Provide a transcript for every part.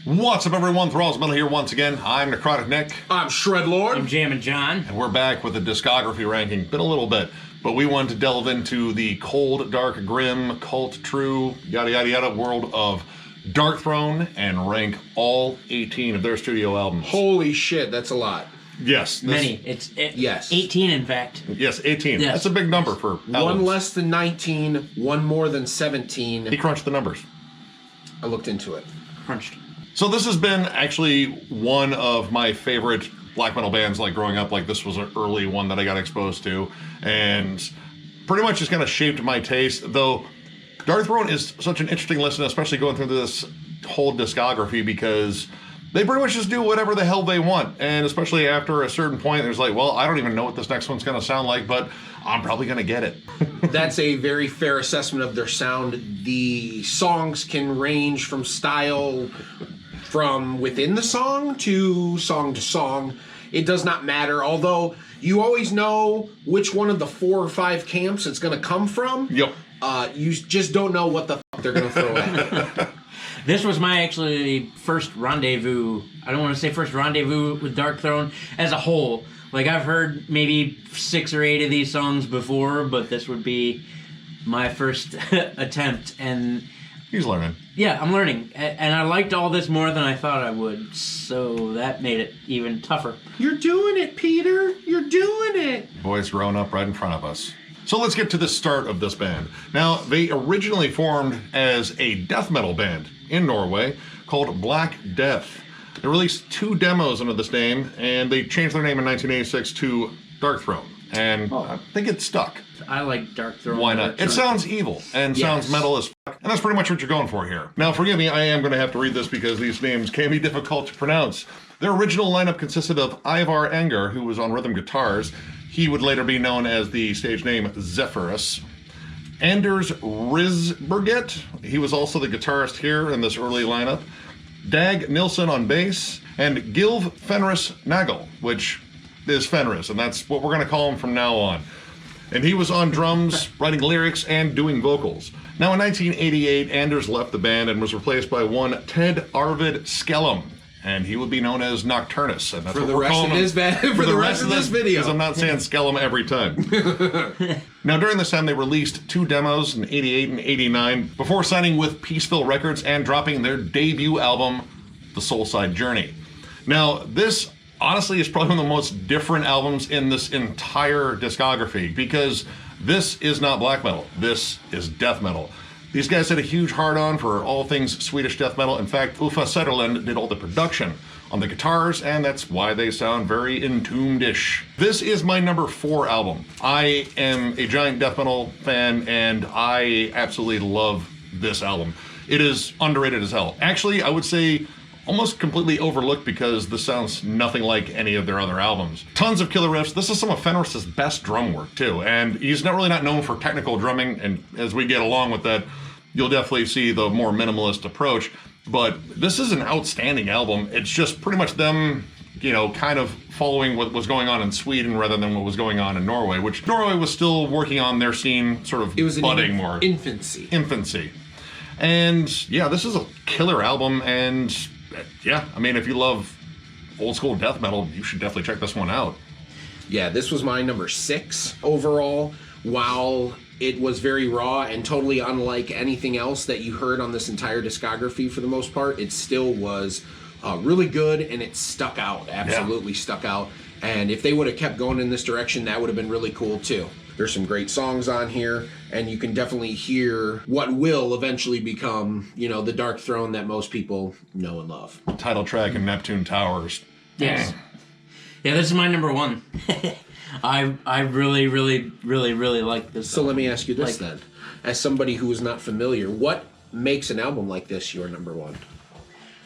What's up, everyone? Thralls Metal here once again. I'm Necrotic Nick. I'm Shredlord. I'm Jammin Jon. And we're back with a discography ranking. Been a little bit, but we wanted to delve into the cold, dark, grim, cult, true, yada yada yada world of Darkthrone and rank all 18 of their studio albums. Holy shit, that's a lot. Yes. Many. Yes. 18, in fact. Yes, 18. Yes. That's a big number for albums. One less than 19, one more than 17. He crunched the numbers. I looked into it. Crunched. So this has been actually one of my favorite black metal bands, like growing up. Like, this was an early one that I got exposed to, and pretty much just kind of shaped my taste. Though Darkthrone is such an interesting listen, especially going through this whole discography, because they pretty much just do whatever the hell they want. And especially after a certain point, there's like, well, I don't even know what this next one's going to sound like, but I'm probably going to get it. That's a very fair assessment of their sound. The songs can range from style from within the song to song. It does not matter, although you always know which one of the 4 or 5 camps it's going to come from. Yep. You just don't know what the fuck they're going to throw at you. This was my actually first rendezvous. I don't want to say first rendezvous with Darkthrone as a whole. Like, I've heard maybe 6 or 8 of these songs before, but this would be my first attempt. And He's learning. yeah, I'm learning. And I liked all this more than I thought I would. So that made it even tougher. You're doing it, Peter. You're doing it. Boys growing up right in front of us. So let's get to the start of this band. Now, they originally formed as a death metal band in Norway called Black Death. They released 2 demos under this name, and they changed their name in 1986 to Darkthrone. And I think it stuck. I like Darkthrone. Why not? It sounds evil and sounds metal as fuck, and that's pretty much what you're going for here. Now, forgive me, I am going to have to read this because these names can be difficult to pronounce. Their original lineup consisted of Ivar Enger, who was on rhythm guitars. He would later be known as the stage name Zephyrus. Anders Risberget, he was also the guitarist here in this early lineup. Dag Nilsson on bass, and Gilv Fenris Nagel, which is Fenris, and that's what we're going to call him from now on. And he was on drums, writing lyrics, and doing vocals. Now, in 1988, Anders left the band and was replaced by one Ted Arvid Skellum, and he would be known as Nocturnus, and that's For what the we're rest calling of him this for the rest of this video. because I'm not saying Skellum every time. Now, during this time, they released 2 demos in 88 and 89 before signing with Peaceville Records and dropping their debut album, The Soulside Journey. Now, this honestly is probably one of the most different albums in this entire discography, because this is not black metal. This is death metal. These guys had a huge hard-on for all things Swedish death metal. In fact, Uffe Söderlund did all the production on the guitars, and that's why they sound very entombed-ish. This is my number 4 album. I am a giant death metal fan, and I absolutely love this album. It is underrated as hell. Actually, I would say almost completely overlooked because this sounds nothing like any of their other albums. Tons of killer riffs. This is some of Fenris's best drum work, too, and he's not really not known for technical drumming, and as we get along with that, you'll definitely see the more minimalist approach. But this is an outstanding album. It's just pretty much them, you know, kind of following what was going on in Sweden rather than what was going on in Norway, which Norway was still working on their scene, sort of budding more. Infancy. And yeah, this is a killer album, and yeah, I mean, if you love old school death metal, you should definitely check this one out. Yeah, this was my number 6 overall. While it was very raw and totally unlike anything else that you heard on this entire discography for the most part, it still was really good, and it stuck out, absolutely stuck out. And if they would have kept going in this direction, that would have been really cool too. There's some great songs on here, and you can definitely hear what will eventually become, you know, the Darkthrone that most people know and love. Title track and Neptune Towers. Yes. Yeah, this is my number 1. I really like this. So let me ask you this then. As somebody who is not familiar, what makes an album like this your number 1?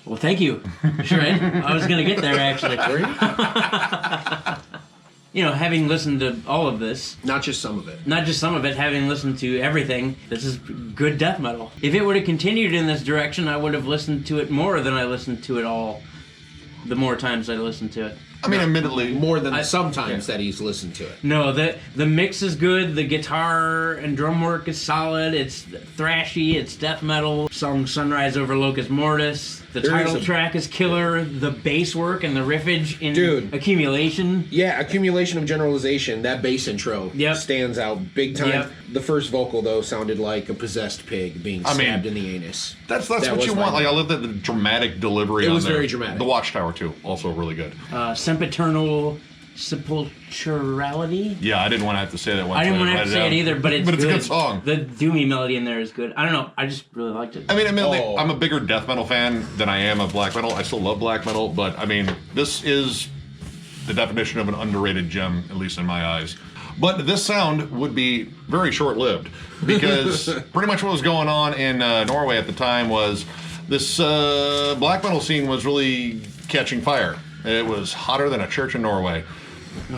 Well, thank you, Shred. I was going to get there, actually. You know, having listened to all of this. Not just some of it. Not just some of it, having listened to everything, this is good death metal. If it would have continued in this direction, I would have listened to it more than I listened to it all, the more times I listened to it. I mean, admittedly, more than sometimes that he's listened to it. No, the mix is good. The guitar and drum work is solid. It's thrashy. It's death metal. Song "Sunrise Over Locust Mortis." The title track is killer. The bass work and the riffage in Dude. Accumulation. Yeah, Accumulation of Generalization, that bass intro stands out big time. Yep. The first vocal, though, sounded like a possessed pig being stabbed in the anus. That's what you want. Like, I love the dramatic delivery on there. It was very dramatic. The Watchtower, too, also really good. Sempiternal Sepulturality. Yeah, I didn't want to have to say that one. I didn't want to have to say it either, but it's a good. good song. The doomy melody in there is good. I don't know. I just really liked it. I mean, admittedly, I'm a bigger death metal fan than I am of black metal. I still love black metal, but I mean, this is the definition of an underrated gem, at least in my eyes. But this sound would be very short-lived because pretty much what was going on in Norway at the time was this black metal scene was really catching fire. It was hotter than a church in Norway.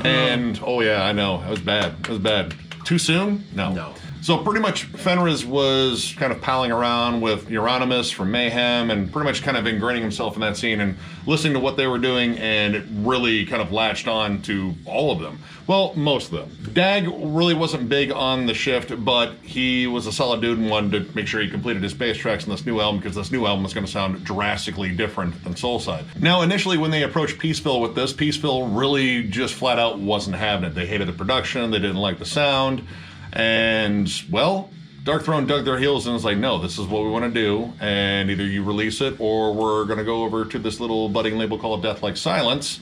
And, oh yeah, I know. It was bad. It was bad. Too soon? No. So pretty much Fenriz was kind of palling around with Euronymous from Mayhem and pretty much kind of ingraining himself in that scene and listening to what they were doing, and it really kind of latched on to all of them. Well, most of them. Dag really wasn't big on the shift, but he was a solid dude and wanted to make sure he completed his bass tracks on this new album because this new album was going to sound drastically different than Soulside. Now, initially when they approached Peaceville with this, Peaceville really just flat out wasn't having it. They hated the production, they didn't like the sound. And, well, Darkthrone dug their heels and was like, no, this is what we want to do, and either you release it or we're going to go over to this little budding label called Death Like Silence,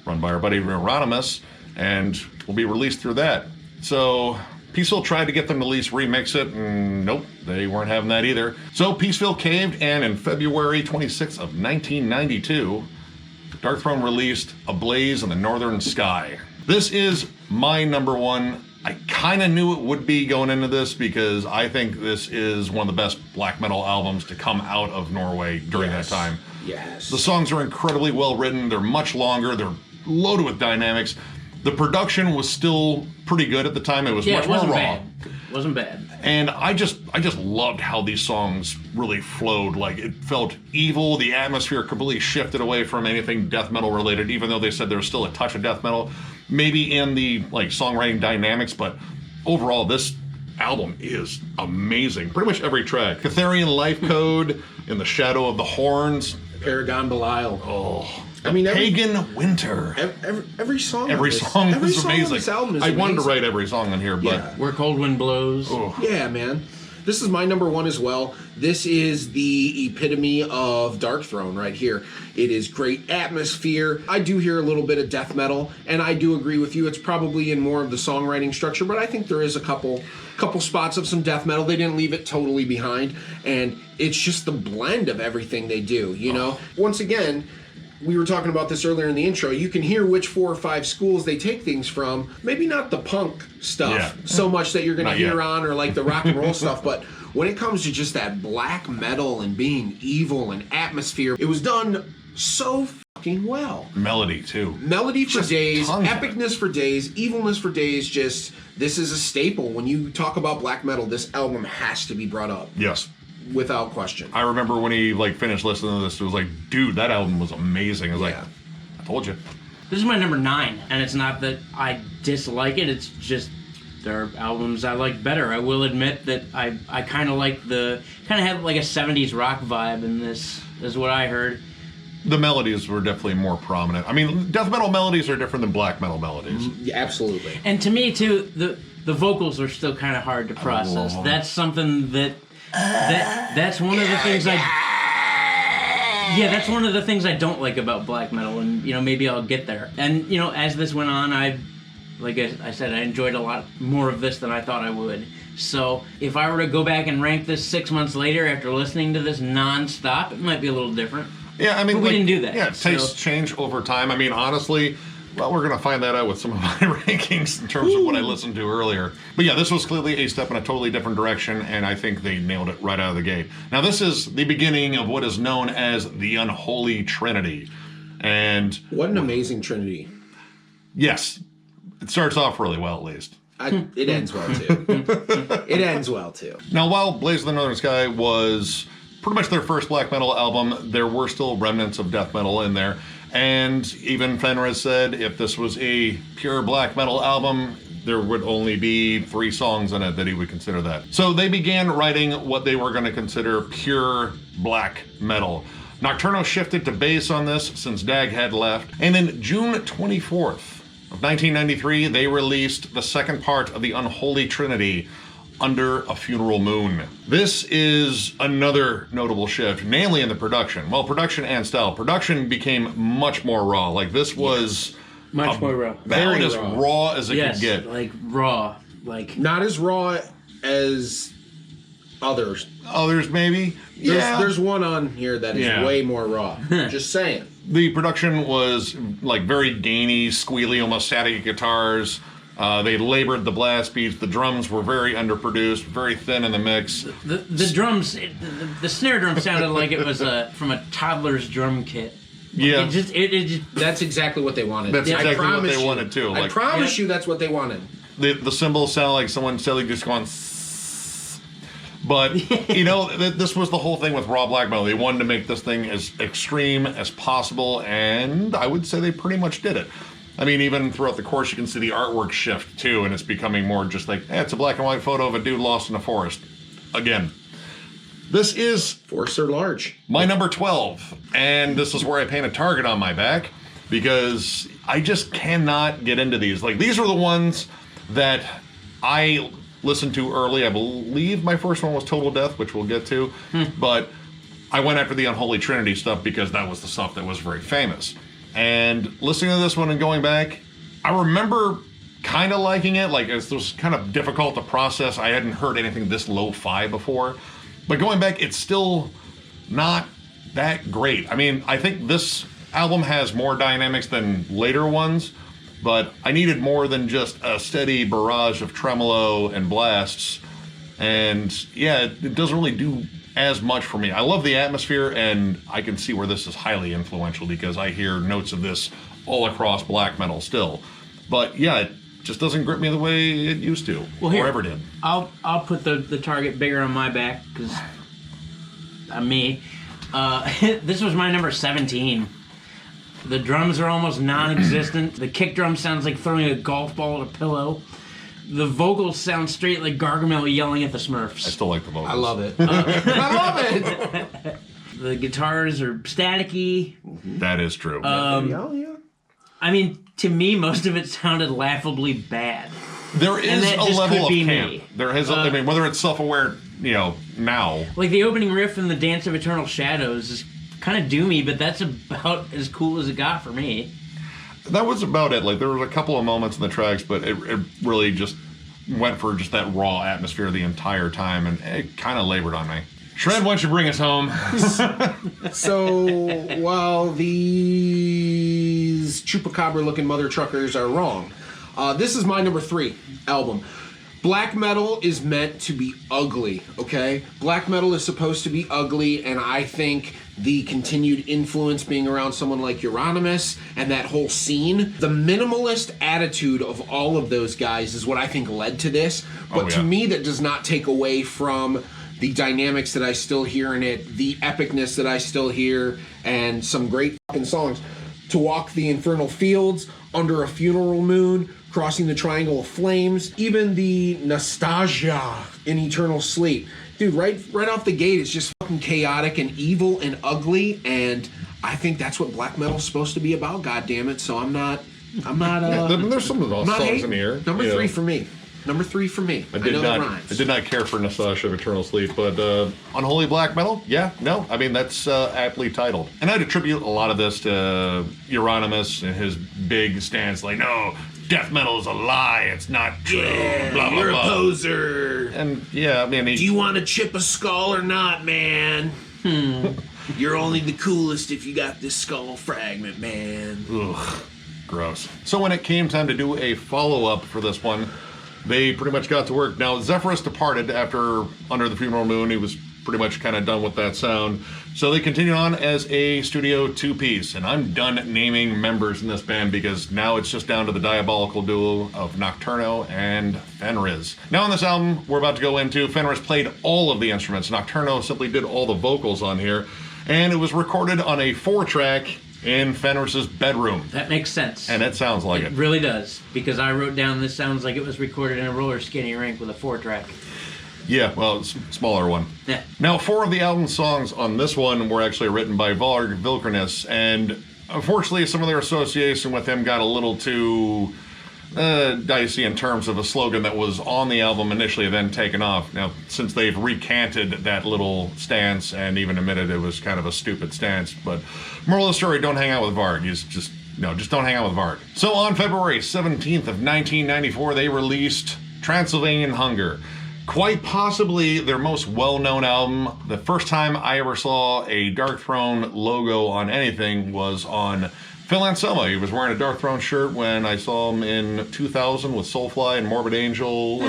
run by our buddy Euronymous, and will be released through that. So Peaceville tried to get them to at least remix it, and nope, they weren't having that either. So Peaceville caved, and in February 26th of 1992, Darkthrone released A Blaze in the Northern Sky. This is my number one. I kind of knew it would be going into this because I think this is one of the best black metal albums to come out of Norway during that time. Yes. The songs are incredibly well written. They're much longer. They're loaded with dynamics. The production was still pretty good at the time. It was much more raw. It wasn't bad. And I just loved how these songs really flowed. Like, it felt evil. The atmosphere completely shifted away from anything death metal related, even though they said there was still a touch of death metal, maybe in the like songwriting dynamics. But overall, this album is amazing. Pretty much every track. Catharian Life Code, In the Shadow of the Horns, Paragon Belial. Oh, I mean, Pagan Winter. Every song. Every song is amazing. On this album is I wanted to amazing. write every song on here, but Where Cold Wind Blows. Oh. Yeah, man. This is my number one as well. This is the epitome of Darkthrone right here. It is great atmosphere. I do hear a little bit of death metal, and I do agree with you. It's probably in more of the songwriting structure, but I think there is a couple spots of some death metal. They didn't leave it totally behind, and it's just the blend of everything they do, you know? Once again, we were talking about this earlier in the intro. You can hear which 4 or 5 schools they take things from. Maybe not the punk stuff so much that you're going to hear on, or like the rock and roll stuff, but when it comes to just that black metal and being evil and atmosphere, it was done so fucking well. melody too. Melody for Just days, tons of it. epicness for days, evilness for days. Just, this is a staple. When you talk about black metal, this album has to be brought up. Yes. Without question. I remember when he like finished listening to this, it was like, dude, that album was amazing. I was like, Yeah. I told you. This is my number 9, and it's not that I dislike it, it's just there are albums I like better. I will admit that I kind of like have like a 70s rock vibe in this, is what I heard. The melodies were definitely more prominent. I mean, death metal melodies are different than black metal melodies. Yeah, absolutely. And to me, too, the vocals are still kind of hard to process. That's something that's one of the things that's one of the things I don't like about black metal, and maybe I'll get there. And as this went on, like I said, I enjoyed a lot more of this than I thought I would. So if I were to go back and rank this 6 months later after listening to this non-stop, it might be a little different. Yeah, I mean, but we didn't do that. Yeah, tastes change over time. I mean, honestly, well, we're going to find that out with some of my rankings in terms of what I listened to earlier. But yeah, this was clearly a step in a totally different direction, and I think they nailed it right out of the gate. Now, this is the beginning of what is known as the Unholy Trinity. And What an amazing trinity. yes, it starts off really well, at least. It ends well, too. It ends well, too. Now, while Blaze of the Northern Sky was pretty much their first black metal album, there were still remnants of death metal in there. And even Fenriz said if this was a pure black metal album, there would only be 3 songs in it that he would consider that. So they began writing what they were going to consider pure black metal. Nocturno shifted to bass on this since Dag had left. And then June 24th of 1993, they released the second part of the Unholy Trinity, Under a Funeral Moon. This is another notable shift, namely in the production. Well, production and style. Production became much more raw. Like, this was... Much more raw. About as raw as it could get. Like, raw. Like... Not as raw as others. Others, maybe? There's one on here that is way more raw. Just saying. The production was, like, very gainy, squealy, almost static guitars. They labored the blast beats. The drums were very underproduced, very thin in the mix. The drums, the snare drum sounded like it was from a toddler's drum kit. Yeah. It just, that's exactly what they wanted. That's exactly what they wanted, too. I promise you that's what they wanted. The cymbals sound like someone silly just going... But, you know, this was the whole thing with raw black metal. They wanted to make this thing as extreme as possible, and I would say they pretty much did it. I mean, even throughout the course, you can see the artwork shift, too, and it's becoming more just like, it's a black and white photo of a dude lost in a forest. Again. This is... Forests are large. My number 12, and this is where I paint a target on my back, because I just cannot get into these. Like, these are the ones that I listened to early. I believe my first one was Total Death, which we'll get to, but I went after the Unholy Trinity stuff because that was the stuff that was very famous. And listening to this one and going back, I remember kind of liking it. Like, it was kind of difficult to process. I hadn't heard anything this lo-fi before. But going back, it's still not that great. I mean, I think this album has more dynamics than later ones, but I needed more than just a steady barrage of tremolo and blasts. And yeah, it doesn't really do as much for me. I love the atmosphere, and I can see where this is highly influential because I hear notes of this all across black metal still. But yeah, it just doesn't grip me the way it used to, or ever did. I'll put the target bigger on my back because I'm me. This was my number 17. The drums are almost non-existent. The kick drum sounds like throwing a golf ball at a pillow. The vocals sound straight like Gargamel yelling at the Smurfs. I still like the vocals. I love it. I love it. The guitars are staticky. That is true. I mean, to me, most of it sounded laughably bad. There is a level of camp. Me. There is, I mean, whether it's self-aware, you know, now. Like the opening riff in the Dance of Eternal Shadows is kind of doomy, but that's about as cool as it got for me. That was about it. Like, there was a couple of moments in the tracks, but it really just went for just that raw atmosphere the entire time, and it kind of labored on me. Shred, why don't you bring us home? So, while these chupacabra-looking mother truckers are wrong, this is my number 3 album. Black metal is meant to be ugly, okay? Black metal is supposed to be ugly, and I think the continued influence being around someone like Euronymous and that whole scene, the minimalist attitude of all of those guys is what I think led to this. But to me, that does not take away from the dynamics that I still hear in it, the epicness that I still hear, and some great fucking songs. To Walk the Infernal Fields, Under a Funeral Moon, Crossing the Triangle of Flames, even the Nostalgia in Eternal Sleep. Dude, right off the gate, it's just fucking chaotic and evil and ugly, and I think that's what black metal's supposed to be about, goddammit, so I'm not there's some of those songs hating. in here. Number 3 for me. Number 3 for me. I did not care for Nostalgia of Eternal Sleep, but Unholy Black Metal, I mean, that's aptly titled. And I'd attribute a lot of this to Euronymous and his big stance, like, no, death metal is a lie, it's not true, blah, blah, you're blah. a poser. And, yeah, I mean... Do you want to chip a skull or not, man? You're only the coolest if you got this skull fragment, man. Ugh, gross. So when it came time to do a follow-up for this one, they pretty much got to work. Now, Zephyrus departed after Under the Funeral Moon. He was pretty much kind of done with that sound. So they continued on as a studio 2-piece. And I'm done naming members in this band because now it's just down to the diabolical duo of Nocturno and Fenriz. Now on this album we're about to go into, Fenriz played all of the instruments. Nocturno simply did all the vocals on here. And it was recorded on a 4-track in Fenris's bedroom. That makes sense. And it sounds like it. It really does, because I wrote down this sounds like it was recorded in a roller skating rink with a 4-track. Yeah, well, it's a smaller one. Yeah. Now, 4 of the album's songs on this one were actually written by Varg Vikernes, and unfortunately, some of their association with him got a little too dicey in terms of a slogan that was on the album initially, then taken off. Now, since they've recanted that little stance and even admitted it was kind of a stupid stance, but moral of the story: don't hang out with Varg. Just don't hang out with Varg. So on February 17th of 1994, they released Transylvanian Hunger. Quite possibly their most well-known album. The first time I ever saw a Darkthrone logo on anything was on Phil Anselmo. He was wearing a Darkthrone shirt when I saw him in 2000 with Soulfly and Morbid Angel.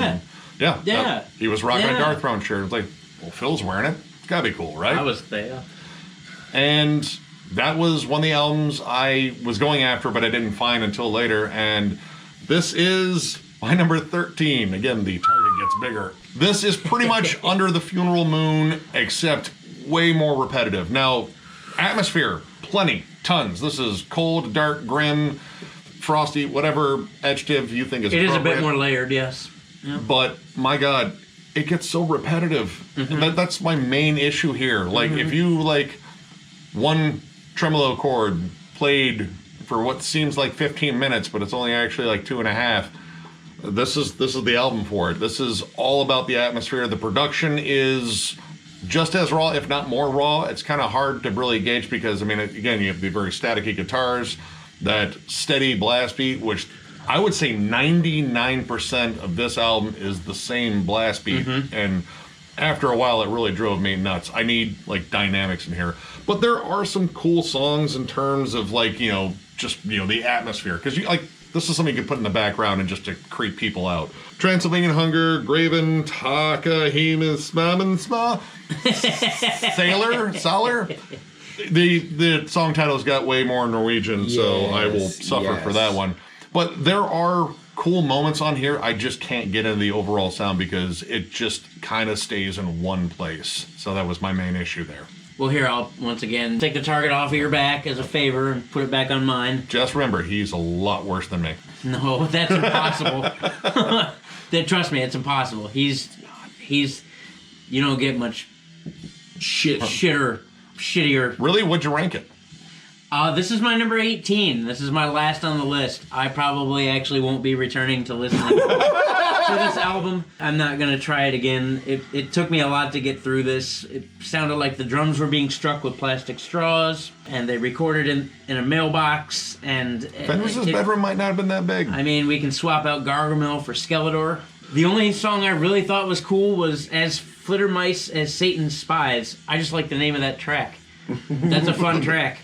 Yeah. And, he was rocking a Darkthrone shirt. It's like, well, Phil's wearing it. It's gotta be cool, right? I was there. And that was one of the albums I was going after, but I didn't find until later. And this is my number 13. Again, the target gets bigger. This is pretty much Under the Funeral Moon, except way more repetitive. Now, atmosphere, plenty, tons. This is cold, dark, grim, frosty, whatever adjective you think is appropriate. It is a bit more layered, yes. Yeah. But, my God, it gets so repetitive. Mm-hmm. That's my main issue here. Like, if you, one tremolo chord played for what seems like 15 minutes, but it's only actually like 2.5, this is the album for it. This is all about the atmosphere. The production is just as raw, if not more raw. It's kind of hard to really gauge because, I mean, again, you have the very staticky guitars, that steady blast beat, which I would say 99% of this album is the same blast beat. Mm-hmm. And after a while, it really drove me nuts. I need, dynamics in here. But there are some cool songs in terms of, the atmosphere. Because, this is something you can put in the background and just to creep people out. Transylvanian Hunger, Graven, Taka, Hemus, Mammon, Sma, Sailor. The song titles got way more Norwegian, so I will suffer for that one. But there are cool moments on here. I just can't get into the overall sound because it just kind of stays in one place. So that was my main issue there. Well, here, I'll once again take the target off of your back as a favor and put it back on mine. Just remember, he's a lot worse than me. No, that's impossible. Trust me, it's impossible. He's you don't get much shittier. Really? What'd you rank it? This is my number 18. This is my last on the list. I probably actually won't be returning to listening to this album. I'm not going to try it again. It took me a lot to get through this. It sounded like the drums were being struck with plastic straws, and they recorded in a mailbox. And Fenris's bedroom might not have been that big. I mean, we can swap out Gargamel for Skeletor. The only song I really thought was cool was As Flittermice as Satan's Spies. I just like the name of that track. That's a fun track.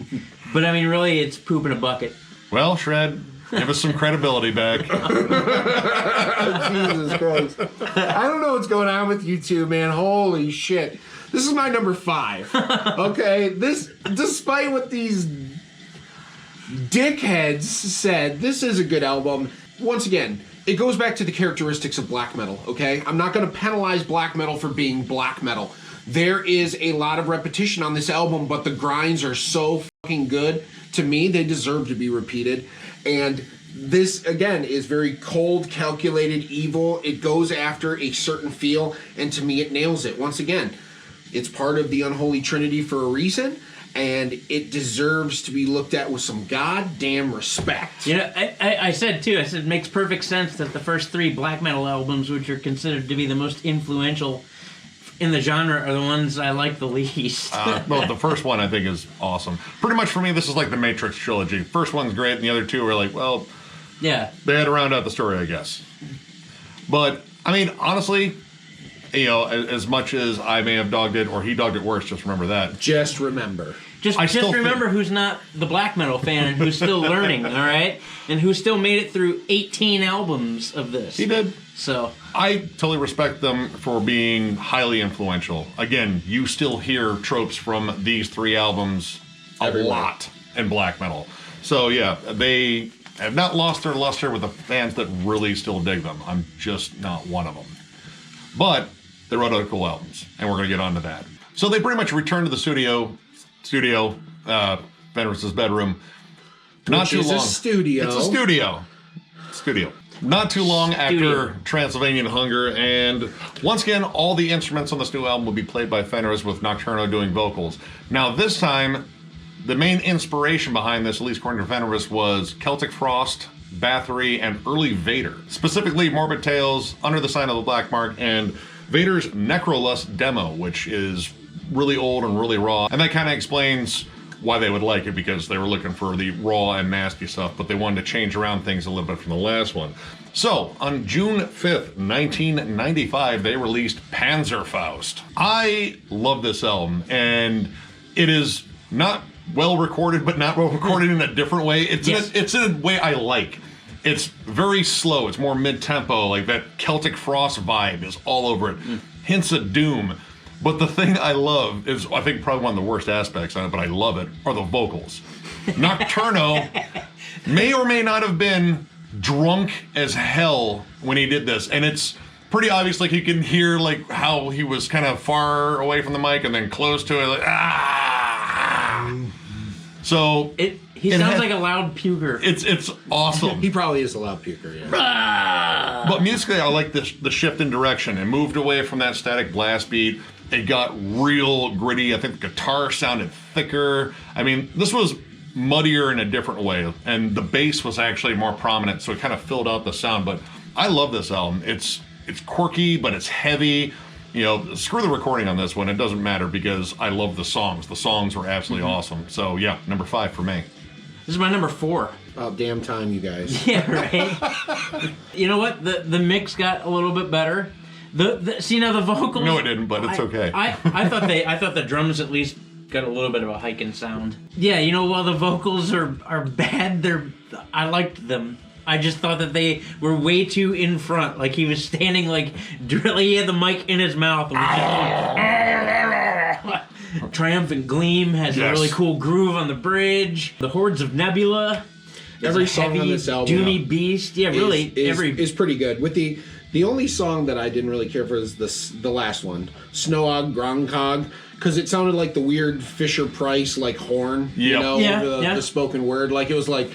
But I mean, really, it's poop in a bucket. Well, Shred, give us some credibility back. Jesus Christ. I don't know what's going on with you two, man. Holy shit. This is my number 5. Okay? This, despite what these dickheads said, this is a good album. Once again, it goes back to the characteristics of black metal, okay? I'm not going to penalize black metal for being black metal. There is a lot of repetition on this album, but the grinds are so fucking good. To me, they deserve to be repeated. And this, again, is very cold, calculated, evil. It goes after a certain feel, and to me, it nails it. Once again, it's part of the Unholy Trinity for a reason, and it deserves to be looked at with some goddamn respect. You know, I said, too, it makes perfect sense that the first 3 black metal albums, which are considered to be the most influential in the genre, are the ones I like the least. Well, the first one I think is awesome. Pretty much for me, this is like the Matrix trilogy. First one's great, and the other 2 are like, well, yeah, they had to round out the story, I guess. But, I mean, honestly, you know, as much as I may have dogged it, or he dogged it worse, just remember that. Just remember. Just remember who's not the black metal fan and who's still learning, all right? And who still made it through 18 albums of this. He did. So I totally respect them for being highly influential. Again, you still hear tropes from these 3 albums a lot in black metal. So yeah, they have not lost their luster with the fans that really still dig them. I'm just not one of them. But they wrote other cool albums, and we're going to get on to that. So they pretty much returned to the studio, Fenris's bedroom. Not too long. It's a studio. It's a studio. not too long after Transylvanian Hunger, and once again, all the instruments on this new album will be played by Fenris, with Nocturno doing vocals. Now, this time, the main inspiration behind this, at least according to Fenris, was Celtic Frost, Bathory, and early Vader. Specifically, Morbid Tales, Under the Sign of the Black Mark, and Vader's Necrolust demo, which is really old and really raw. And that kind of explains why they would like it, because they were looking for the raw and nasty stuff, but they wanted to change around things a little bit from the last one. So, on June 5th, 1995, they released Panzerfaust. I love this album, and it is not well recorded, but not well recorded in a different way. It's in a way I like. It's very slow. It's more mid-tempo. Like that Celtic Frost vibe is all over it. Hints of doom. But the thing I love is, I think probably one of the worst aspects of it, but I love it, are the vocals. Nocturno may or may not have been drunk as hell when he did this, and it's pretty obvious. Like, you can hear like how he was kind of far away from the mic and then close to it, like So he sounds like a loud puker. It's awesome. He probably is a loud puker, yeah. But musically, I like the shift in direction. It moved away from that static blast beat. It got real gritty. I think the guitar sounded thicker. I mean, this was muddier in a different way, and the bass was actually more prominent, so it kind of filled out the sound. But I love this album. It's quirky, but it's heavy. You know, screw the recording on this one. It doesn't matter, because I love the songs. The songs were absolutely awesome. So yeah, number 5 for me. This is my number 4. About damn time, you guys. Yeah, right. You know what? The mix got a little bit better. See, now the vocals. No, it didn't, but it's okay. I thought the drums at least got a little bit of a hiking sound. Yeah, you know, while the vocals are bad, I liked them. I just thought that they were way too in front. Like, he was standing like he had the mic in his mouth. Triumphant Gleam has a really cool groove on the bridge. The Hordes of Nebula. Every song on this album, Doomy Beast. Yeah, really, is pretty good. With the only song that I didn't really care for is the last one, Snoog Gronkog, because it sounded like the weird Fisher Price like horn, the spoken word. Like, it was like,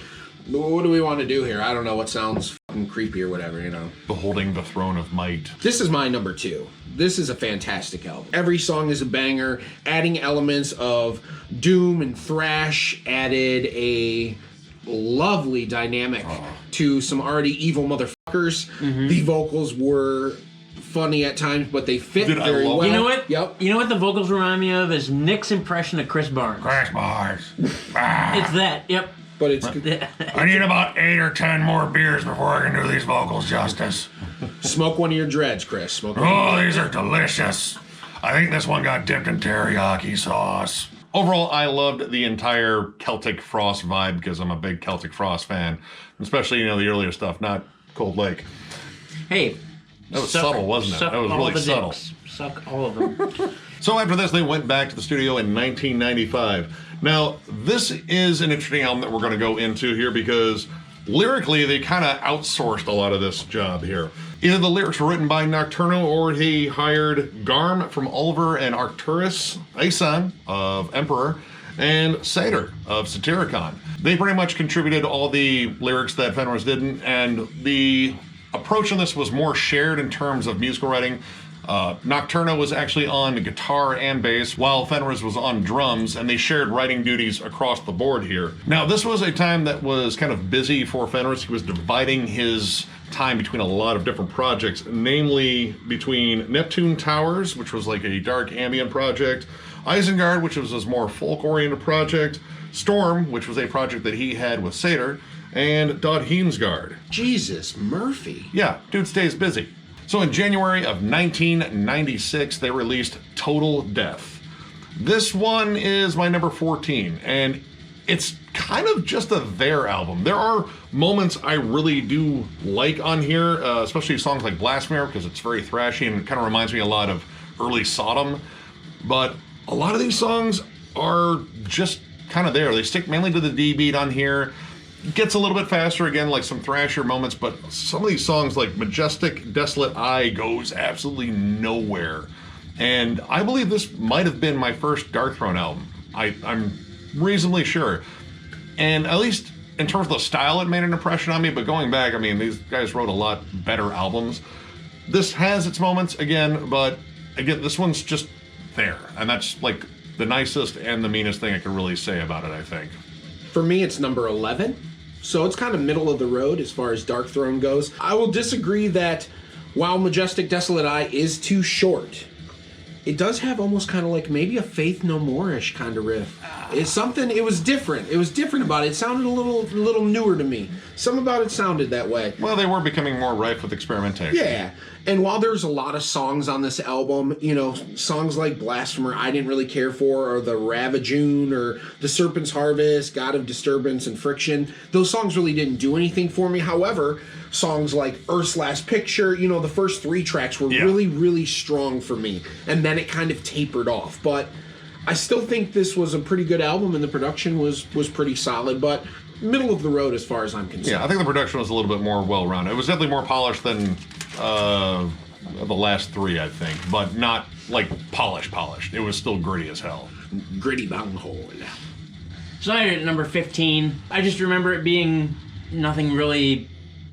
what do we want to do here? I don't know. What sounds fucking creepy or whatever, you know. Beholding the throne of might. This is my number 2. This is a fantastic album. Every song is a banger, adding elements of doom and thrash, added a lovely dynamic to some already evil motherfuckers. The vocals were funny at times, but they fit very well. You know what? Yep. You know what the vocals remind me of is Nick's impression of Chris Barnes. Chris Barnes. It's that. Yep. But it's I need about 8 or 10 more beers before I can do these vocals justice. Smoke one of your dreads, Chris. Smoke one. Oh, these are delicious. I think this one got dipped in teriyaki sauce. Overall, I loved the entire Celtic Frost vibe, because I'm a big Celtic Frost fan, especially, you know, the earlier stuff, not Cold Lake. Hey, that was subtle, wasn't it? That was really subtle. Dicks. Suck all of them. So after this, they went back to the studio in 1995. Now, this is an interesting album that we're going to go into here, because lyrically, they kind of outsourced a lot of this job here. Either the lyrics were written by Nocturno, or he hired Garm from Ulver and Arcturus, Aeson of Emperor, and Satyr of Satyricon. They pretty much contributed all the lyrics that Fenris didn't, and the approach on this was more shared in terms of musical writing. Nocturno was actually on guitar and bass, while Fenris was on drums, and they shared writing duties across the board here. Now, this was a time that was kind of busy for Fenris. He was dividing his time between a lot of different projects, namely between Neptune Towers, which was like a dark ambient project, Isengard, which was his more folk-oriented project, Storm, which was a project that he had with Satyr, and Dod Heemsgard. Jesus, Murphy. Yeah, dude stays busy. So in January of 1996, they released Total Death. This one is my number 14, and it's kind of just a their album. There are moments I really do like on here, especially songs like Blasphemer, because it's very thrashy and it kind of reminds me a lot of early Sodom. But a lot of these songs are just kind of there. They stick mainly to the D beat on here. Gets a little bit faster again, like some thrasher moments, but some of these songs like Majestic Desolate Eye goes absolutely nowhere. And I believe this might have been my first Darkthrone album. I'm reasonably sure. And at least in terms of the style, it made an impression on me, but going back, I mean, these guys wrote a lot better albums. This has its moments, again, but again, this one's just there. And that's like the nicest and the meanest thing I could really say about it, I think. For me, it's number 11. So it's kind of middle of the road as far as Darkthrone goes. I will disagree that while Majestic Desolate Eye is too short, it does have almost kind of like maybe a Faith No More-ish kind of riff. It's something, it was different. It was different about it. It sounded a little newer to me. Something about it sounded that way. Well, they were becoming more rife with experimentation. Yeah. And while there's a lot of songs on this album, you know, songs like Blasphemer I didn't really care for, or The Ravishing, or The Serpent's Harvest, God of Disturbance and Friction, those songs really didn't do anything for me. However, songs like Earth's Last Picture, you know, the first 3 tracks were really, really strong for me. And then it kind of tapered off. But I still think this was a pretty good album, and the production was pretty solid, but middle of the road as far as I'm concerned. Yeah, I think the production was a little bit more well-rounded. It was definitely more polished than the last 3, I think, but not like polished. It was still gritty as hell. Gritty bunghole. So I had it at number 15. I just remember it being nothing really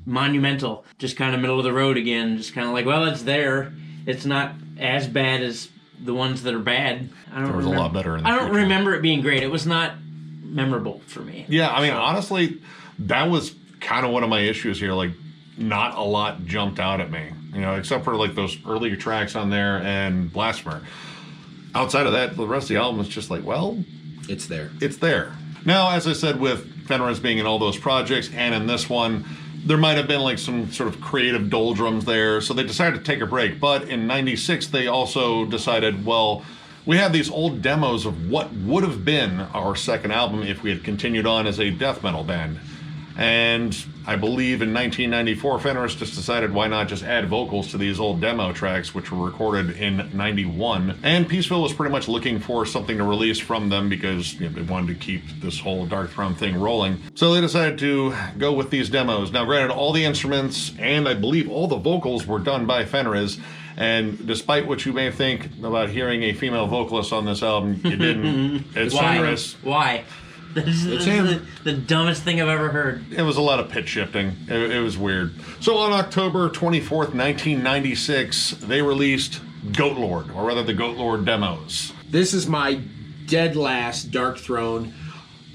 monumental. Just kind of middle of the road again. Just kind of like, well, it's there. It's not as bad as the ones that are bad. There was a lot better in the I don't future. remember it being great. It was not memorable for me. Yeah, I mean, honestly, that was kind of one of my issues here. Like, not a lot jumped out at me, you know, except for like those earlier tracks on there and Blasphemer. Outside of that, the rest of the album is just like, well, it's there. It's there. Now, as I said, with Fenris being in all those projects and in this one, there might have been like some sort of creative doldrums there, so they decided to take a break. But in '96, they also decided, well, we have these old demos of what would have been our second album if we had continued on as a death metal band. And I believe in 1994, Fenris just decided why not just add vocals to these old demo tracks, which were recorded in '91. And Peaceville was pretty much looking for something to release from them because, you know, they wanted to keep this whole Darkthrone thing rolling. So they decided to go with these demos. Now, granted, all the instruments and I believe all the vocals were done by Fenris. And despite what you may think about hearing a female vocalist on this album, you didn't. It's Fenris. Why? This is the dumbest thing I've ever heard. It was a lot of pitch shifting. It was weird. So on October 24th, 1996, they released Goatlord, or rather the Goatlord demos. This is my dead last Darkthrone.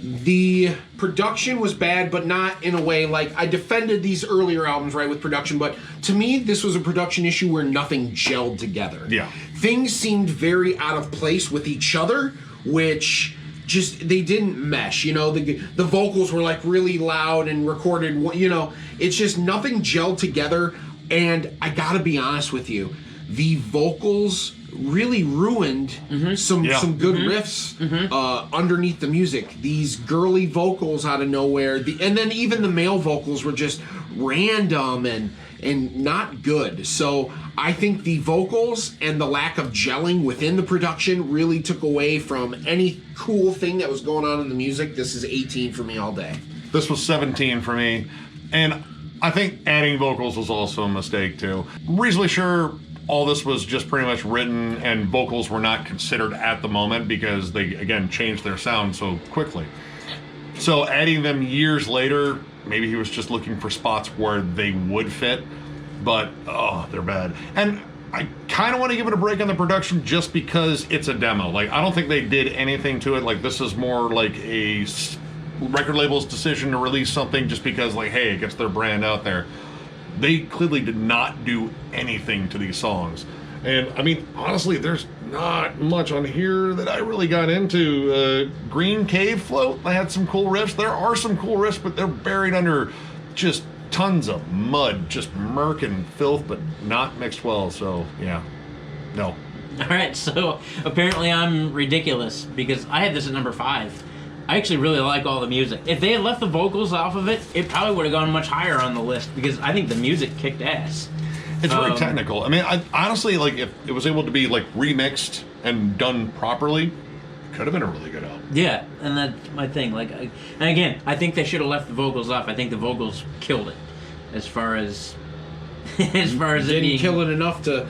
The production was bad, but not in a way like I defended these earlier albums, right, with production, but to me, this was a production issue where nothing gelled together. Yeah. Things seemed very out of place with each other, which just, they didn't mesh, you know, the vocals were like really loud and recorded, you know, it's just nothing gelled together, and I gotta be honest with you, the vocals really ruined some good riffs underneath the music. These girly vocals out of nowhere, and then even the male vocals were just random and not good. So I think the vocals and the lack of gelling within the production really took away from any cool thing that was going on in the music. This is 18 for me all day. This was 17 for me, and I think adding vocals was also a mistake too. I'm reasonably sure all this was just pretty much written and vocals were not considered at the moment because they, again, changed their sound so quickly. So adding them years later, maybe he was just looking for spots where they would fit, but, oh, they're bad. And I kind of want to give it a break on the production just because it's a demo. Like, I don't think they did anything to it. Like, this is more like a record label's decision to release something just because, like, hey, it gets their brand out there. They clearly did not do anything to these songs. And, I mean, honestly, there's not much on here that I really got into. Green Cave Float, I had some cool riffs. There are some cool riffs, but they're buried under just tons of mud, just murk and filth, but not mixed well. So, yeah, no. All right, so apparently I'm ridiculous because I had this at number 5. I actually really like all the music. If they had left the vocals off of it, it probably would have gone much higher on the list because I think the music kicked ass. It's very technical. I mean, I honestly, like, if it was able to be, like, remixed and done properly, it could have been a really good album. Yeah, and that's my thing. Like, and again, I think they should have left the vocals off. I think the vocals killed it as far as it didn't being... kill it enough to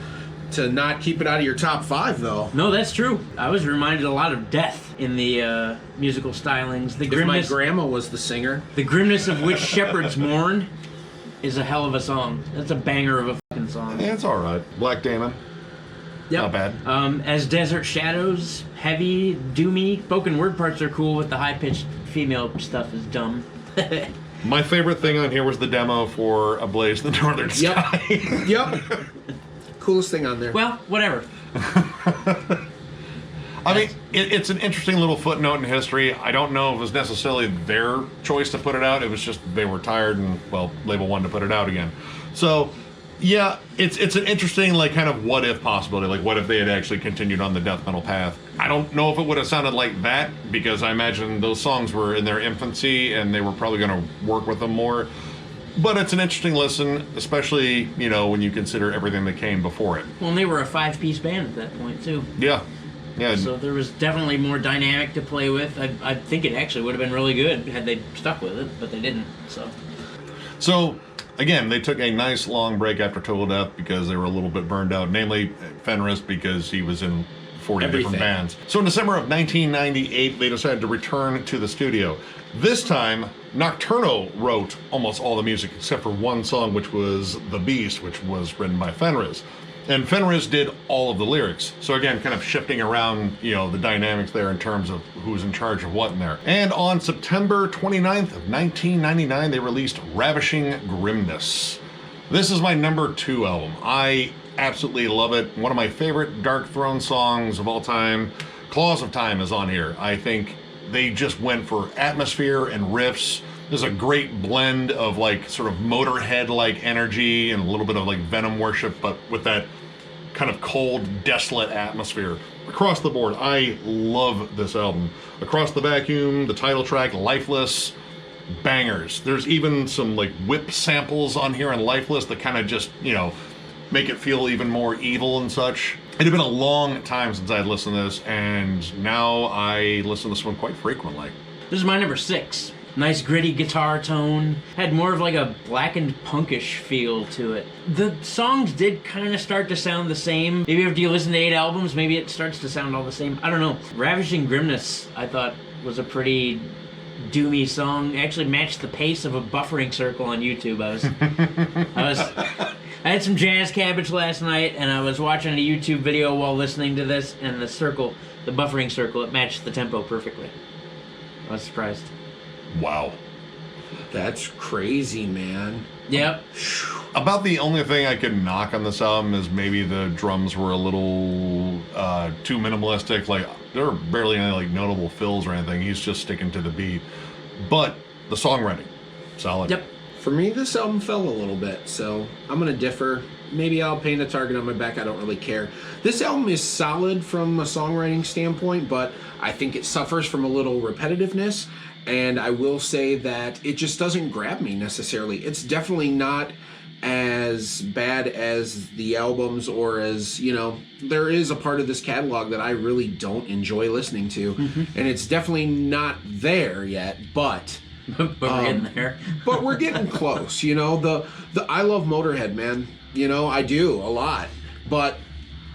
to not keep it out of your top 5, though. No, that's true. I was reminded a lot of death in the musical stylings. The If grimness, my grandma was the singer. the grimness of which shepherds mourn, is a hell of a song. That's a banger of a fucking song. Yeah, it's all right. Black Damon. Yep. Not bad. As Desert Shadows, heavy, doomy. Spoken word parts are cool, but the high-pitched female stuff is dumb. My favorite thing on here was the demo for Ablaze the Northern Sky. Yep. Coolest thing on there. Well, whatever. I mean, it's an interesting little footnote in history. I don't know if it was necessarily their choice to put it out. It was just they were tired and, well, label wanted to put it out again. So, yeah, it's an interesting, like, kind of what-if possibility. Like, what if they had actually continued on the death metal path? I don't know if it would have sounded like that, because I imagine those songs were in their infancy and they were probably going to work with them more. But it's an interesting listen, especially, you know, when you consider everything that came before it. Well, and they were a 5-piece band at that point, too. Yeah. Yeah. So there was definitely more dynamic to play with. I think it actually would have been really good had they stuck with it, but they didn't, So, again, they took a nice long break after Total Death because they were a little bit burned out, namely Fenris because he was in 40 different bands. So in December of 1998, they decided to return to the studio. This time, Nocturno wrote almost all the music except for one song, which was The Beast, which was written by Fenris. And Fenris did all of the lyrics. So again, kind of shifting around, you know, the dynamics there in terms of who's in charge of what in there. And on September 29th of 1999, they released Ravishing Grimness. This is my number 2 album. I absolutely love it. One of my favorite Darkthrone songs of all time. Claws of Time is on here. I think they just went for atmosphere and riffs. There's a great blend of like sort of Motorhead-like energy and a little bit of like Venom worship, but with that kind of cold, desolate atmosphere. Across the board, I love this album. Across the Vacuum, the title track, Lifeless, bangers. There's even some like whip samples on here on Lifeless that kind of just, you know, make it feel even more evil and such. It had been a long time since I had listened to this, and now I listen to this one quite frequently. This is my number 6. Nice gritty guitar tone. Had more of like a blackened punkish feel to it. The songs did kind of start to sound the same. Maybe after you listen to 8 albums, maybe it starts to sound all the same. I don't know. Ravishing Grimness, I thought, was a pretty doomy song. It actually matched the pace of a buffering circle on YouTube. I had some jazz cabbage last night, and I was watching a YouTube video while listening to this, and the buffering circle, it matched the tempo perfectly. I was surprised. Wow. That's crazy, man. Yep. About the only thing I could knock on this album is maybe the drums were a little too minimalistic. Like, there are barely any like notable fills or anything. He's just sticking to the beat. But the songwriting, solid. Yep. For me, this album fell a little bit, so I'm going to differ. Maybe I'll paint a target on my back. I don't really care. This album is solid from a songwriting standpoint, but I think it suffers from a little repetitiveness. And I will say that it just doesn't grab me necessarily. It's definitely not as bad as the albums, or as, you know, there is a part of this catalog that I really don't enjoy listening to. And it's definitely not there yet, but But we're getting there. but we're getting close, you know. The I love Motorhead, man. You know, I do a lot. But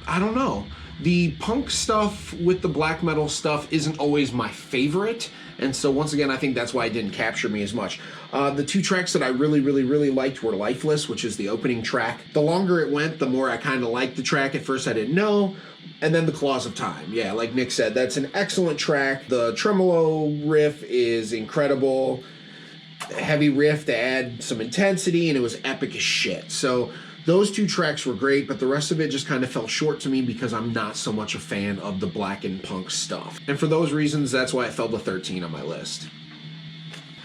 I don't know. The punk stuff with the black metal stuff isn't always my favorite. And so once again, I think that's why it didn't capture me as much. The 2 tracks that I really, really, really liked were Lifeless, which is the opening track. The longer it went, the more I kind of liked the track. At first I didn't know. And then the Claws of Time. Yeah, like Nick said, that's an excellent track. The tremolo riff is incredible. Heavy riff to add some intensity, and it was epic as shit. So those 2 tracks were great, but the rest of it just kind of fell short to me because I'm not so much a fan of the black and punk stuff. And for those reasons, that's why it fell to 13 on my list.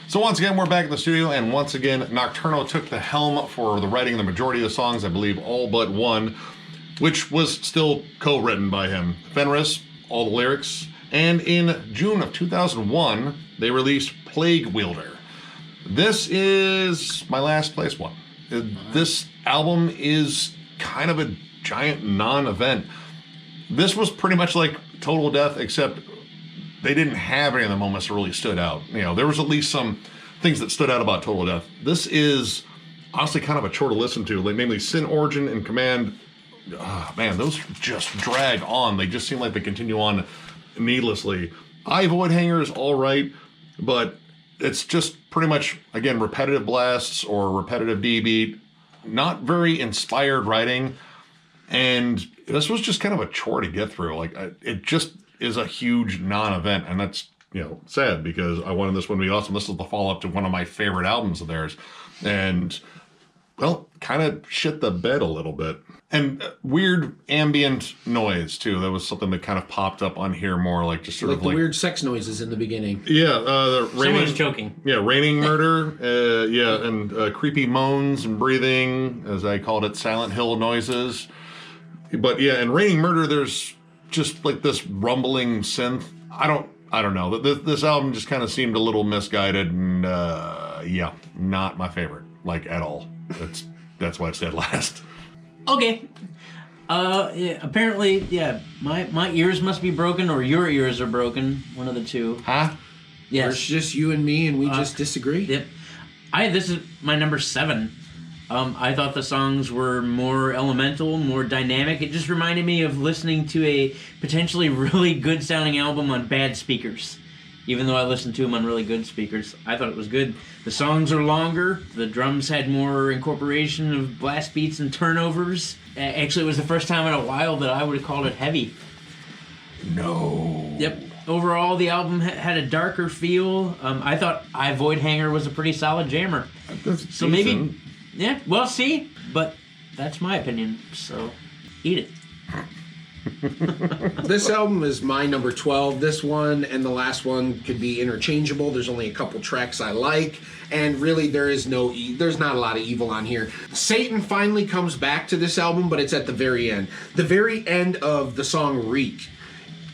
So once again, we're back in the studio, and once again, Nocturno took the helm for the writing of the majority of the songs, I believe all but one, which was still co-written by him. Fenris, all the lyrics, and in June of 2001, they released Plague Wielder. This is my last place one. This album is kind of a giant non-event. This was pretty much like Total Death, except they didn't have any of the moments that really stood out. You know, there was at least some things that stood out about Total Death. This is honestly kind of a chore to listen to, like namely Sin Origin and Command. man, those just drag on. They just seem like they continue on needlessly. Void Hanger is all right, but it's just pretty much, again, repetitive blasts or repetitive D-beat. Not very inspired writing. And this was just kind of a chore to get through. Like, it just is a huge non-event. And that's, sad because I wanted this one to be awesome. This is the follow-up to one of my favorite albums of theirs. And, well, kind of shit the bed a little bit. And weird ambient noise, too. That was something that kind of popped up on here more, like just sort of like... the weird sex noises in the beginning. Yeah. Someone's choking. Yeah, raining murder. And creepy moans and breathing, as I called it, Silent Hill noises. But, yeah, in Raining Murder, there's just, like, this rumbling synth. I don't know. This album just kind of seemed a little misguided and, not my favorite, like, at all. That's why it's dead last. Okay. Apparently, my ears must be broken or your ears are broken. One of the two. Huh? Yes. It's just you and me and we just disagree. Yep. This is my number 7. I thought the songs were more elemental, more dynamic. It just reminded me of listening to a potentially really good sounding album on bad speakers. Even though I listened to them on really good speakers, I thought it was good. The songs are longer. The drums had more incorporation of blast beats and turnovers. Actually, it was the first time in a while that I would have called it heavy. No. Yep. Overall, the album had a darker feel. I thought Void Hanger was a pretty solid jammer. So maybe... Yeah, well, see, but that's my opinion, so eat it. This album is my number 12. This one and the last one could be interchangeable. There's only a couple tracks I like, and really there's not a lot of evil on here. Satan finally comes back to this album, but it's at the very end. The very end of the song Reek.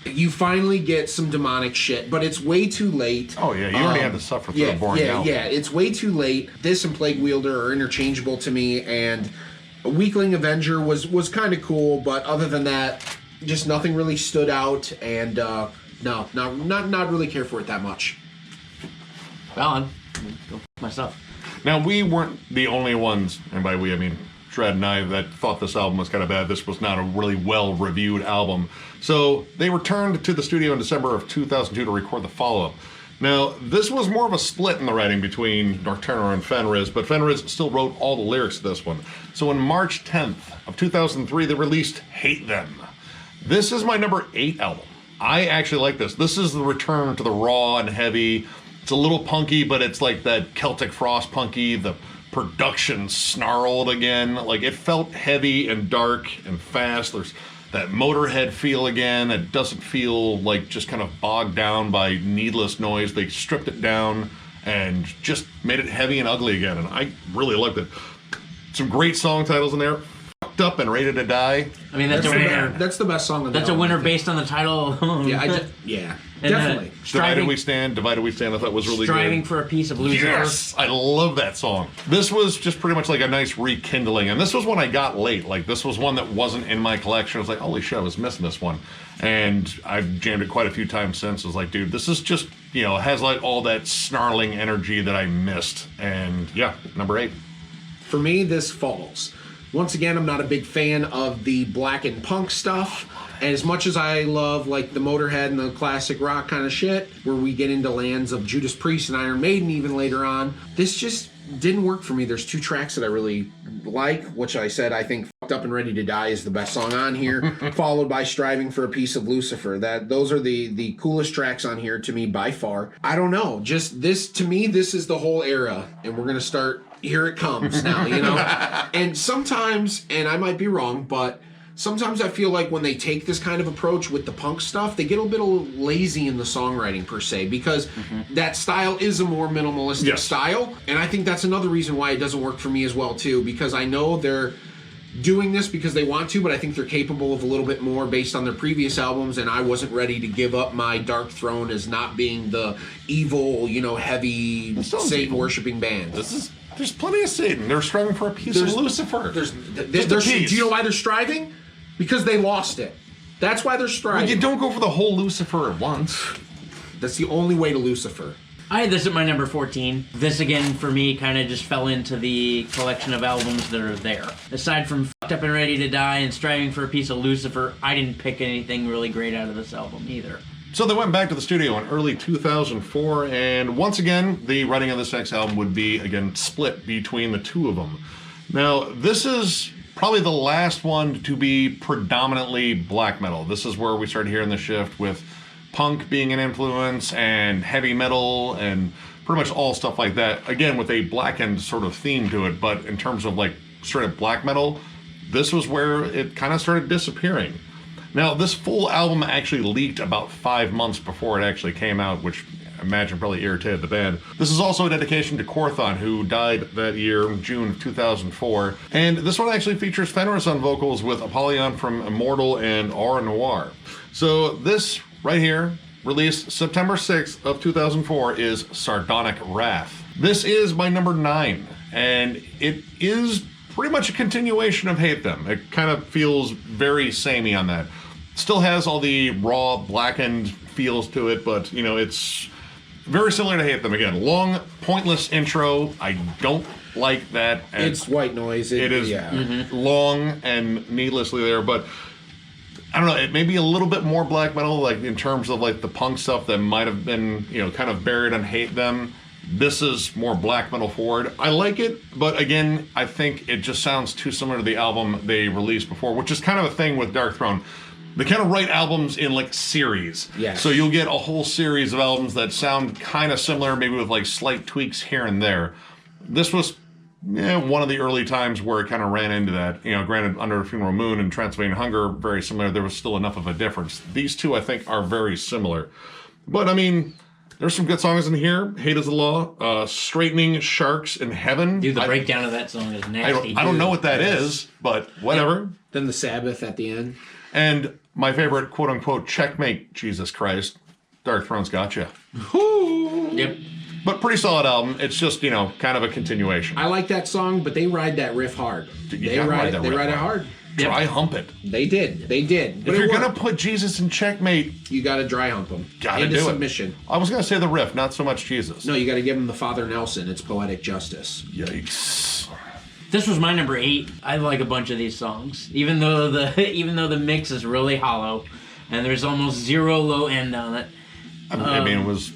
You finally get some demonic shit, but it's way too late. Oh, yeah, you already had to suffer through a boring album. Yeah, it's way too late. This and Plague Wielder are interchangeable to me, and Weakling Avenger was kind of cool, but other than that, just nothing really stood out, and not really care for it that much. Well, I'm go myself. Now, we weren't the only ones, and by we I mean Shred and I, that thought this album was kind of bad. This was not a really well-reviewed album. So they returned to the studio in December of 2002 to record the follow-up. Now, this was more of a split in the writing between Nocturno and Fenriz, but Fenriz still wrote all the lyrics to this one. So on March 10th of 2003, they released Hate Them. This is my number 8 album. I actually like this. This is the return to the raw and heavy. It's a little punky, but it's like that Celtic Frost punky. The production snarled again. Like, it felt heavy and dark and fast. There's that Motorhead feel again. It doesn't feel like just kind of bogged down by needless noise. They stripped it down and just made it heavy and ugly again, and I really liked it. Some great song titles in there. Fucked Up and Ready to Die. I mean, that's a winner. That's the best song on the That's album, a winner based on the title alone. Yeah, And, definitely. Divided We Stand, I thought was really Striving good. for a piece of Lucifer. Yes, I love that song. This was just pretty much like a nice rekindling, and this was one I got late. Like, this was one that wasn't in my collection. I was like, holy shit, I was missing this one. And I've jammed it quite a few times since. I was like, dude, this is just, has like all that snarling energy that I missed. And yeah, number 8. For me, this falls. Once again, I'm not a big fan of the black and punk stuff. As much as I love like the Motorhead and the classic rock kind of shit, where we get into lands of Judas Priest and Iron Maiden even later on, this just didn't work for me. There's 2 tracks that I really like, which I said I think Fucked Up and Ready to Die is the best song on here, followed by Striving for a Piece of Lucifer. Those are the coolest tracks on here to me by far. I don't know, just this, to me, this is the whole era, and we're gonna start, here it comes now, And sometimes, and I might be wrong, but sometimes I feel like when they take this kind of approach with the punk stuff, they get a bit lazy in the songwriting per se, because that style is a more minimalistic style, and I think that's another reason why it doesn't work for me as well too, because I know they're doing this because they want to, but I think they're capable of a little bit more based on their previous albums, and I wasn't ready to give up my Darkthrone as not being the evil, heavy Satan-worshipping band. There's plenty of Satan. They're striving for a piece of Lucifer. Do you know why they're striving? Because they lost it. That's why they're striving. Well, you don't go for the whole Lucifer at once. That's the only way to Lucifer. I had this at my number 14. This, again, for me, kind of just fell into the collection of albums that are there. Aside from Fucked Up and Ready to Die and Striving for a Piece of Lucifer, I didn't pick anything really great out of this album either. So they went back to the studio in early 2004, and once again, the writing of this next album would be, again, split between the two of them. Now, this is probably the last one to be predominantly black metal. This is where we started hearing the shift with punk being an influence and heavy metal and pretty much all stuff like that. Again, with a blackened sort of theme to it, but in terms of like straight up black metal, this was where it kind of started disappearing. Now, this full album actually leaked about 5 months before it actually came out, which I imagine probably irritated the band. This is also a dedication to Korthon, who died that year, June of 2004. And this one actually features Fenris on vocals with Apollyon from Immortal and Aura Noir. So this right here, released September 6th of 2004, is Sardonic Wrath. This is my number 9, and it is pretty much a continuation of Hate Them. It kind of feels very samey on that. Still has all the raw, blackened feels to it, but, you know, it's very similar to Hate Them. Again, long, pointless intro. I don't like that. And it's white noise. It is long and needlessly there, but I don't know, it may be a little bit more black metal, like in terms of like the punk stuff that might have been, you know, kind of buried on Hate Them. This is more black metal forward. I like it, but again, I think it just sounds too similar to the album they released before, which is kind of a thing with Darkthrone. They kind of write albums in like series. Yes. So you'll get a whole series of albums that sound kind of similar, maybe with like slight tweaks here and there. This was one of the early times where it kind of ran into that. You know, granted, Under a Funeral Moon and Transylvanian Hunger, very similar. There was still enough of a difference. These two, I think, are very similar. But, I mean, there's some good songs in here. Hate is the Law, Straightening Sharks in Heaven. Dude, the breakdown of that song is nasty. I don't know what that is, but whatever. Yep. Then the Sabbath at the end. And my favorite, quote-unquote, checkmate, Jesus Christ, Darkthrone's Gotcha. Yep. But pretty solid album. It's just, you know, kind of a continuation. I like that song, but they ride that riff hard. They ride it hard. Dry hump it. They did. But if you're going to put Jesus in checkmate, you got to dry hump him. Gotta do submission. It. I was going to say the riff, not so much Jesus. No, you got to give him the Father Nelson. It's poetic justice. Yikes. This was my number 8. I like a bunch of these songs, even though the mix is really hollow, and there's almost zero low end on it. I mean, it was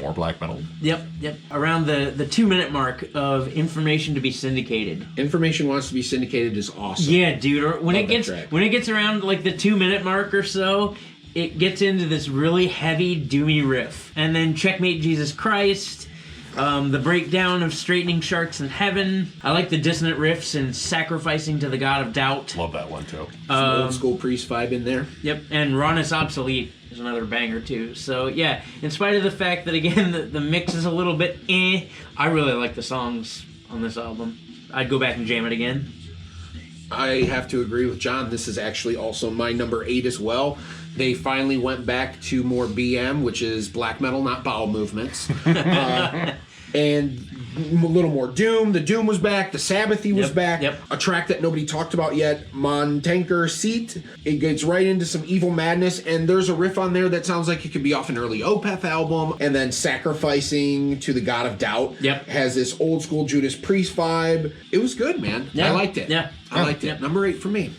more black metal. Yep. Around the 2-minute mark of Information to be Syndicated. Information Wants to be Syndicated is awesome. Yeah, dude. When it gets around like the 2-minute mark or so, it gets into this really heavy, doomy riff. And then Checkmate Jesus Christ, the breakdown of Straightening Sharks in Heaven. I like the dissonant riffs and Sacrificing to the God of Doubt. Love that one too. Some old school Priest vibe in there. Yep, and Ron Obsolete is another banger too. So yeah, in spite of the fact that again the mix is a little bit I really like the songs on this album. I'd go back and jam it again. I have to agree with John. This is actually also my number 8 as well. They finally went back to more BM, which is black metal, not bowel movements. And a little more Doom. The Doom was back. The Sabbathy was back. Yep. A track that nobody talked about yet, Mon Tanker Seat. It gets right into some evil madness, and there's a riff on there that sounds like it could be off an early Opeth album. And then Sacrificing to the God of Doubt has this old school Judas Priest vibe. It was good, man. Yeah. I liked it. Yeah. I liked it. Number 8 for me.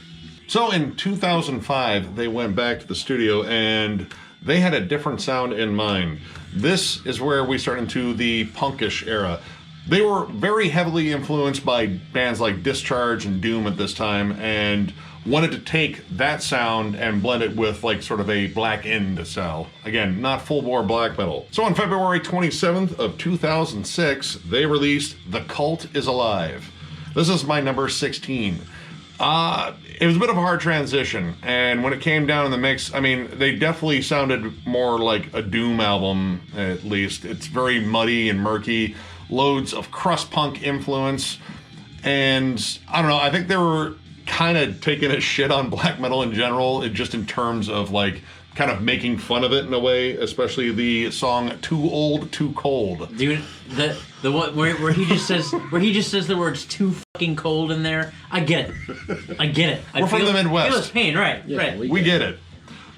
So in 2005, they went back to the studio and they had a different sound in mind. This is where we start into the punkish era. They were very heavily influenced by bands like Discharge and Doom at this time and wanted to take that sound and blend it with like sort of a black end style. Again, not full-bore black metal. So on February 27th of 2006, they released The Cult is Alive. This is my number 16. It was a bit of a hard transition, and when it came down in the mix, I mean, they definitely sounded more like a Doom album, at least. It's very muddy and murky, loads of crust punk influence, and I don't know, I think they were kind of taking a shit on black metal in general, just in terms of like kind of making fun of it in a way, especially the song "Too Old, Too Cold." Dude, the one where he just says the words "too fucking cold" in there. I get it. We're from the Midwest. Feel his pain, right? Yeah, right. We get it.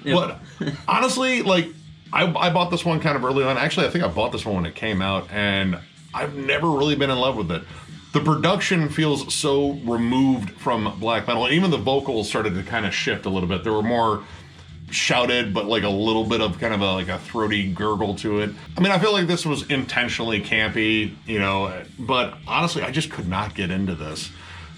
Yeah. But honestly, like, I bought this one kind of early on. Actually, I think I bought this one when it came out, and I've never really been in love with it. The production feels so removed from black metal. Even the vocals started to kind of shift a little bit. There were more shouted, but like a little bit of kind of like a throaty gurgle to it. I mean, I feel like this was intentionally campy, but honestly, I just could not get into this.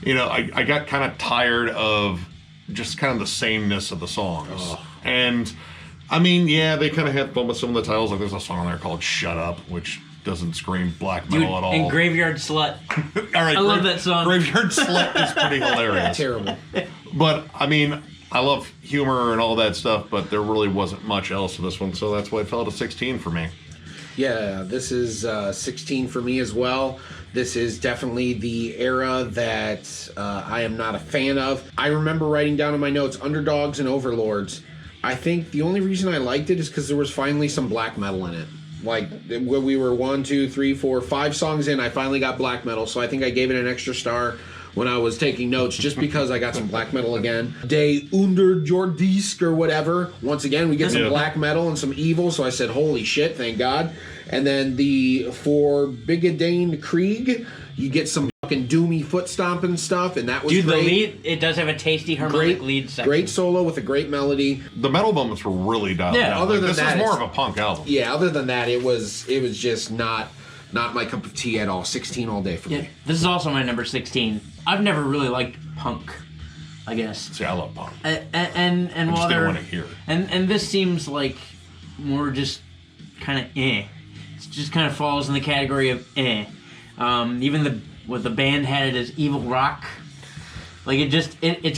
I got kind of tired of just kind of the sameness of the songs. Oh. And I mean, yeah, they kind of had fun with some of the titles. Like there's a song on there called Shut Up, which doesn't scream black metal at all. And Graveyard Slut. All right, I love that song. Graveyard Slut is pretty hilarious. Terrible. But, I mean, I love humor and all that stuff, but there really wasn't much else to this one, so that's why it fell to 16 for me. Yeah, this is 16 for me as well. This is definitely the era that I am not a fan of. I remember writing down in my notes, Underdogs and Overlords. I think the only reason I liked it is because there was finally some black metal in it. Like, when we were 1, 2, 3, 4, 5 songs in, I finally got black metal, so I think I gave it an extra star when I was taking notes, just because I got some black metal again. De Under Jordisk or whatever. Once again, we get some black metal and some evil, so I said, holy shit, thank God. And then the For Bigadane Krieg, you get some fucking doomy foot stomping stuff, and that was great. The lead, it does have a tasty harmonic lead section. Great solo with a great melody. The metal moments were really dialed down. Other than this that, is more of a punk album. Yeah, other than that, it was just not my cup of tea at all. 16 all day for me. This is also my number 16. I've never really liked punk, I guess. See, I love punk. And I just didn't want to hear it. And this seems like more just kind of eh. It just kind of falls in the category of eh. Even what the band had it as evil rock. Like it's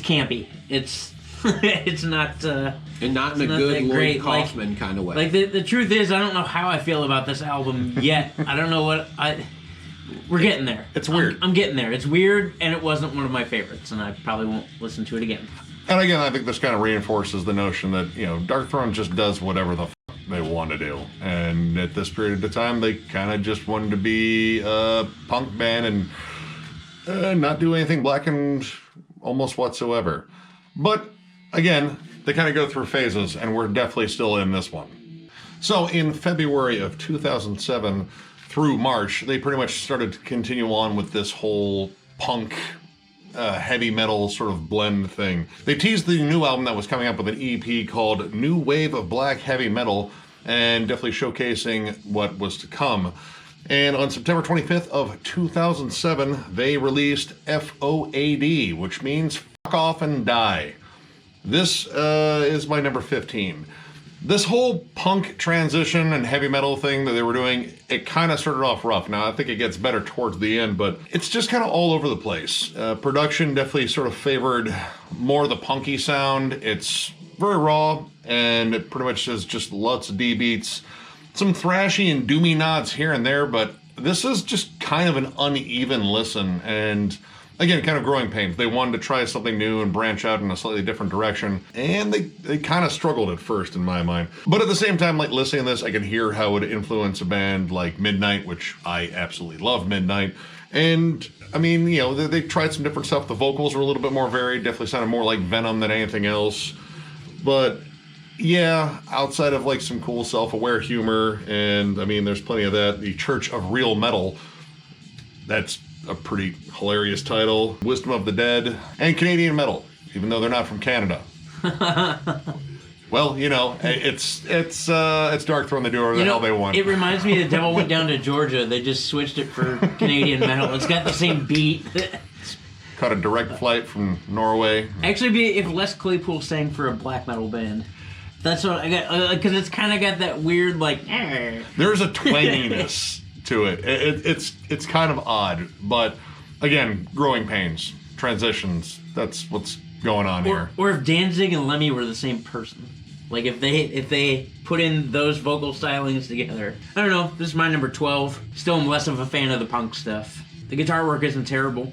campy. It's it's not and not in a good Lloyd Kaufman kind of way. Like the truth is, I don't know how I feel about this album yet. I don't know what we're getting there. It's weird. I'm getting there. It's weird, and it wasn't one of my favorites, and I probably won't listen to it again. And again, I think this kind of reinforces the notion that Darkthrone just does whatever the they want to do, and at this period of time, they kind of just wanted to be a punk band and not do anything black and almost whatsoever. But again, they kind of go through phases, and we're definitely still in this one. So in February of 2007 through March, they pretty much started to continue on with this whole punk heavy metal sort of blend thing. They teased the new album that was coming up with an EP called New Wave of Black Heavy Metal, and definitely showcasing what was to come. And on September 25th of 2007, they released FOAD, which means fuck off and die. This is my number 15. This whole punk transition and heavy metal thing that they were doing, it kind of started off rough. Now, I think it gets better towards the end, but it's just kind of all over the place. Production definitely sort of favored more the punky sound. It's very raw, and it pretty much is just lots of D beats. Some thrashy and doomy nods here and there, but this is just kind of an uneven listen, and again, kind of growing pains. They wanted to try something new and branch out in a slightly different direction, and they kind of struggled at first in my mind. But at the same time, like listening to this, I could hear how it would influence a band like Midnight, which I absolutely love Midnight. And I mean, they tried some different stuff. The vocals were a little bit more varied, definitely sounded more like Venom than anything else. But yeah, outside of like some cool self-aware humor, and I mean, there's plenty of that. The Church of Real Metal, that's a pretty hilarious title. Wisdom of the Dead, and Canadian Metal, even though they're not from Canada. Well, it's Darkthrone. They do whatever the hell they want. It reminds me the Devil Went Down to Georgia. They just switched it for Canadian Metal. It's got the same beat. Caught a direct flight from Norway. Actually, if Les Claypool sang for a black metal band. That's what I got, because it's kind of got that weird, like, There's a twanginess to it. It's kind of odd, but again, growing pains, transitions, that's what's going on here. Or if Danzig and Lemmy were the same person. Like, if they put in those vocal stylings together. I don't know, this is my number 12. Still am less of a fan of the punk stuff. The guitar work isn't terrible.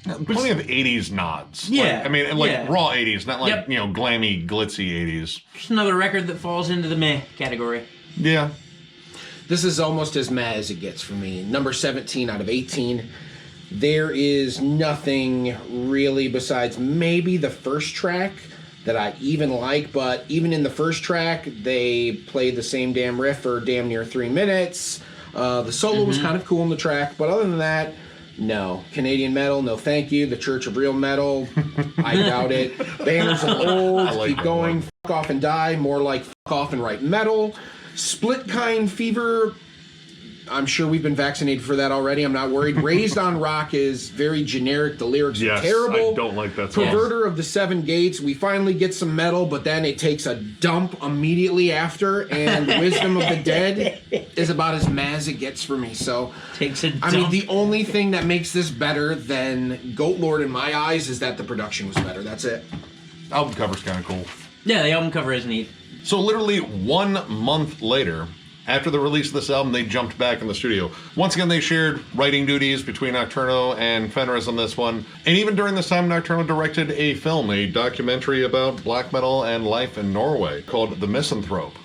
Plenty of 80s nods. Yeah. Raw 80s, not like, glammy, glitzy 80s. Just another record that falls into the meh category. Yeah. This is almost as meh as it gets for me. Number 17 out of 18. There is nothing really besides maybe the first track that I even like, but even in the first track, they played the same damn riff for damn near 3 minutes. The solo was kind of cool on the track, but other than that, no. Canadian metal, no thank you. The Church of Real Metal, I doubt it. Banners of Old, like keep going, fuck off and die, more like fuck off and write metal. Split Kind Fever, I'm sure we've been vaccinated for that already. I'm not worried. Raised on Rock is very generic. The lyrics are terrible. I don't like that song. Perverter of the Seven Gates. We finally get some metal, but then it takes a dump immediately after. And Wisdom of the Dead is about as mad as it gets for me. So, Takes a dump. I mean, the only thing that makes this better than Goatlord in my eyes is that the production was better. That's it. Album cover's kind of cool. Yeah, the album cover is neat. So literally 1 month later, after the release of this album, they jumped back in the studio. Once again, they shared writing duties between Nocturno and Fenris on this one. And even during this time, Nocturno directed a film, a documentary about black metal and life in Norway called The Misanthrope,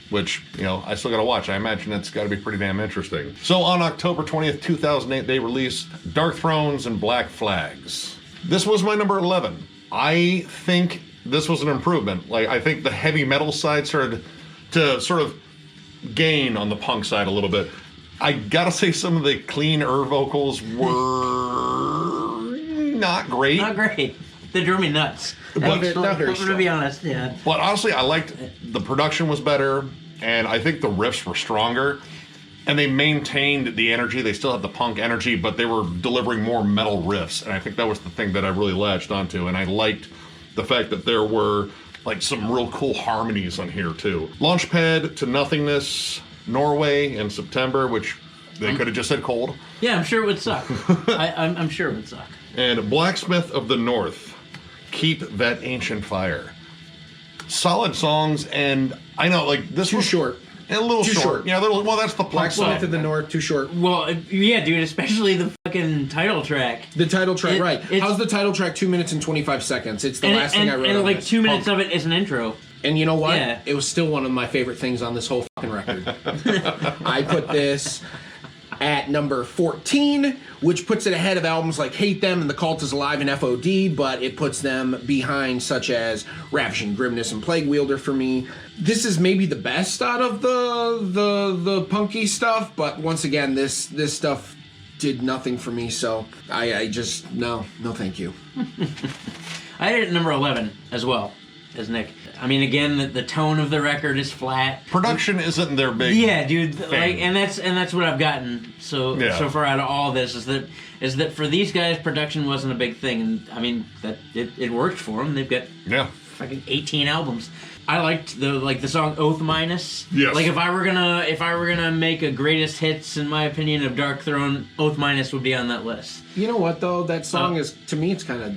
which, I still gotta watch. I imagine it's gotta be pretty damn interesting. So on October 20th, 2008, they released Darkthrones and Black Flags. This was my number 11. I think this was an improvement. I think the heavy metal side started to sort of gain on the punk side a little bit. I gotta say some of the cleaner vocals were not great. Not great. They drove me nuts. Not very To strong. be honest, yeah. But honestly, I liked the production was better, and I think the riffs were stronger, and they maintained the energy. They still had the punk energy, but they were delivering more metal riffs, and I think that was the thing that I really latched onto, and I liked the fact that there were some real cool harmonies on here too. Launchpad to Nothingness, Norway in September, which they could have just said cold. Yeah, I'm sure it would suck. I'm sure it would suck. And Blacksmith of the North, Keep That Ancient Fire. Solid songs, and I know this Too was short. a little Too short. short. Yeah, well, that's the punk Blacksmith side. of the North, too short. Well, yeah, dude, especially the fucking title track. The title track, right. it's- How's the title track 2 minutes and 25 seconds? It's the last thing I wrote and on like this. 2 minutes of it is an intro. And you know what? Yeah. It was still one of my favorite things on this whole fucking record. I put this at number 14, which puts it ahead of albums like Hate Them and The Cult Is Alive and FOD, but it puts them behind such as Ravishing, Grimness, and Plague Wielder for me. This is maybe the best out of the punky stuff, but once again, this stuff did nothing for me, so I just, no thank you. I had it at number 11 as well as Nick. I mean, again, the tone of the record is flat. Production isn't their big. Yeah, dude. thing. And that's what I've gotten so far out of all this is that for these guys, production wasn't a big thing, and I mean that it worked for them. They've got fucking 18 albums. I liked the song Oath Minus. Yes. Like if I were gonna make a greatest hits, in my opinion, of Darkthrone, Oath Minus would be on that list. You know what, though? That song is, to me, it's kind of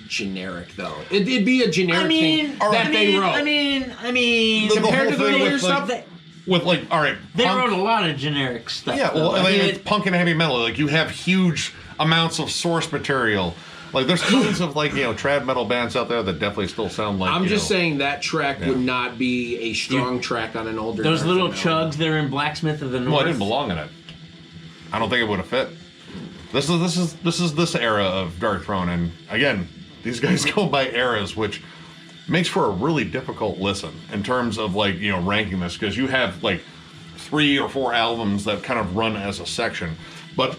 generic, though. It'd be a generic thing that they wrote. I mean, The compared to whole the thing later with, stuff, all right, they punk, wrote a lot of generic stuff. Yeah, well, though. I mean, it's punk and heavy metal. You have huge amounts of source material. There's tons of trad metal bands out there that definitely still sound like. I'm just saying that track would not be a strong track on an older. Those little Darkthrone chugs album. that are in Blacksmith of the North. Well, I didn't belong in it. I don't think it would have fit. This is this era of Darkthrone, and again, these guys go by eras, which makes for a really difficult listen in terms of ranking this, because you have 3 or 4 albums that kind of run as a section. But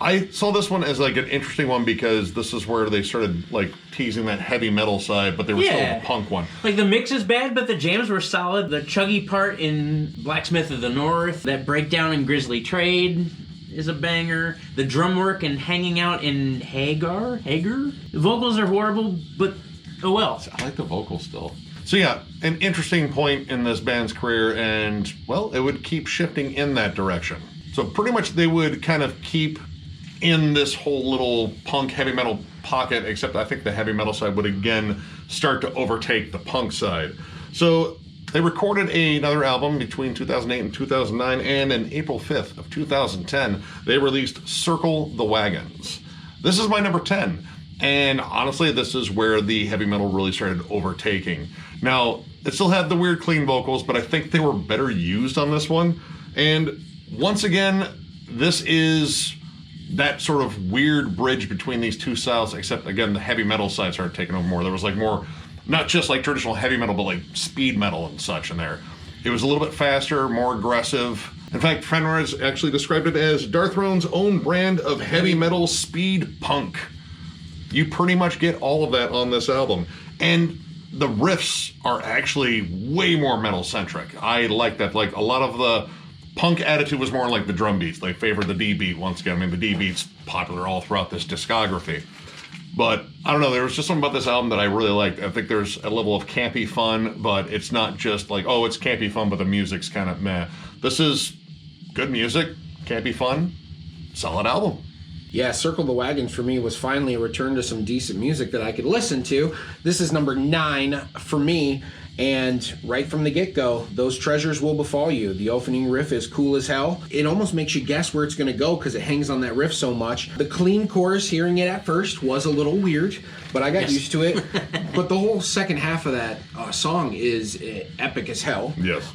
I saw this one as an interesting one because this is where they started teasing that heavy metal side, but they were still the punk one. The mix is bad, but the jams were solid. The chuggy part in Blacksmith of the North, that breakdown in Grizzly Trade is a banger. The drum work and Hanging Out in Hagar? The vocals are horrible, but oh well. I like the vocals still. So yeah, an interesting point in this band's career, and well, it would keep shifting in that direction. So pretty much they would kind of keep in this whole little punk heavy metal pocket, except I think the heavy metal side would again start to overtake the punk side. So they recorded another album between 2008 and 2009, and on April 5th of 2010, they released Circle the Wagons. This is my number 10, and honestly, this is where the heavy metal really started overtaking. Now, it still had the weird clean vocals, but I think they were better used on this one. And once again, this is that sort of weird bridge between these two styles, except again, the heavy metal side started taking over more. There was more not just like traditional heavy metal, but like speed metal and such in there. It was a little bit faster, more aggressive. In fact, Fenriz actually described it as Darkthrone's own brand of heavy metal speed punk. You pretty much get all of that on this album. And the riffs are actually way more metal-centric. I like that. Like, a lot of the punk attitude was more like the drum beats. They favored the D beat once again. I mean, the D beat's popular all throughout this discography. But, I don't know, there was just something about this album that I really liked. I think there's a level of campy fun, but it's not just like, oh, it's campy fun, but the music's kind of meh. This is good music, campy fun, solid album. Yeah, Circle the Wagons for me was finally a return to some decent music that I could listen to. This is number 9 for me, and right from the get-go, those treasures will befall you. The opening riff is cool as hell. It almost makes you guess where it's going to go because it hangs on that riff so much. The clean chorus, hearing it at first, was a little weird, but I got used to it. But the whole second half of that song is epic as hell. Yes.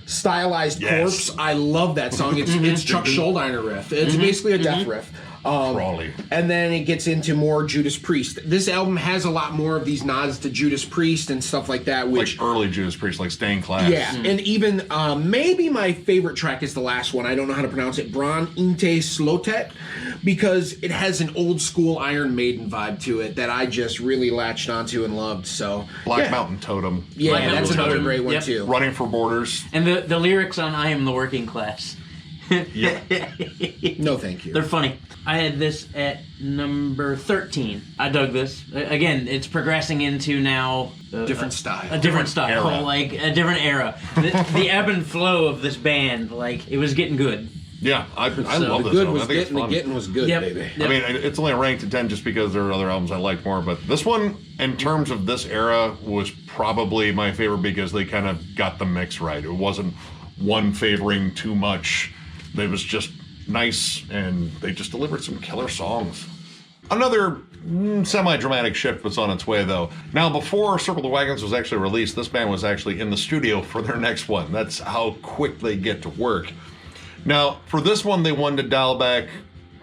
Stylized Corpse, I love that song. It's Chuck Schuldiner riff. It's basically a death riff. Crawley. And then it gets into more Judas Priest. This album has a lot more of these nods to Judas Priest and stuff like that. Which, like early Judas Priest, like Stained Class. Yeah, and even maybe my favorite track is the last one. I don't know how to pronounce it. Bron Inte Slotet, because it has an old school Iron Maiden vibe to it that I just really latched onto and loved. So Black Mountain Totem. Yeah, Black that's Mountain another Totem. great one Yep. too. Running for Borders. And the lyrics on I Am the Working Class. Yeah. No, thank you. They're funny. I had this at number 13. I dug this. Again, it's progressing into now Different style. A different style, era. like a different era. The ebb and flow of this band, like it was getting good. Yeah, I love The this good album. was I think it's getting, the fun. getting was good, Yep. baby. Yep. I mean, it's only ranked at 10 just because there are other albums I like more, but this one, in terms of this era, was probably my favorite because they kind of got the mix right. It wasn't one favoring too much. It was just nice, and they just delivered some killer songs. Another semi-dramatic shift was on its way, though. Now, before Circle the Wagons was actually released, this band was actually in the studio for their next one. That's how quick they get to work. Now, for this one, they wanted to dial back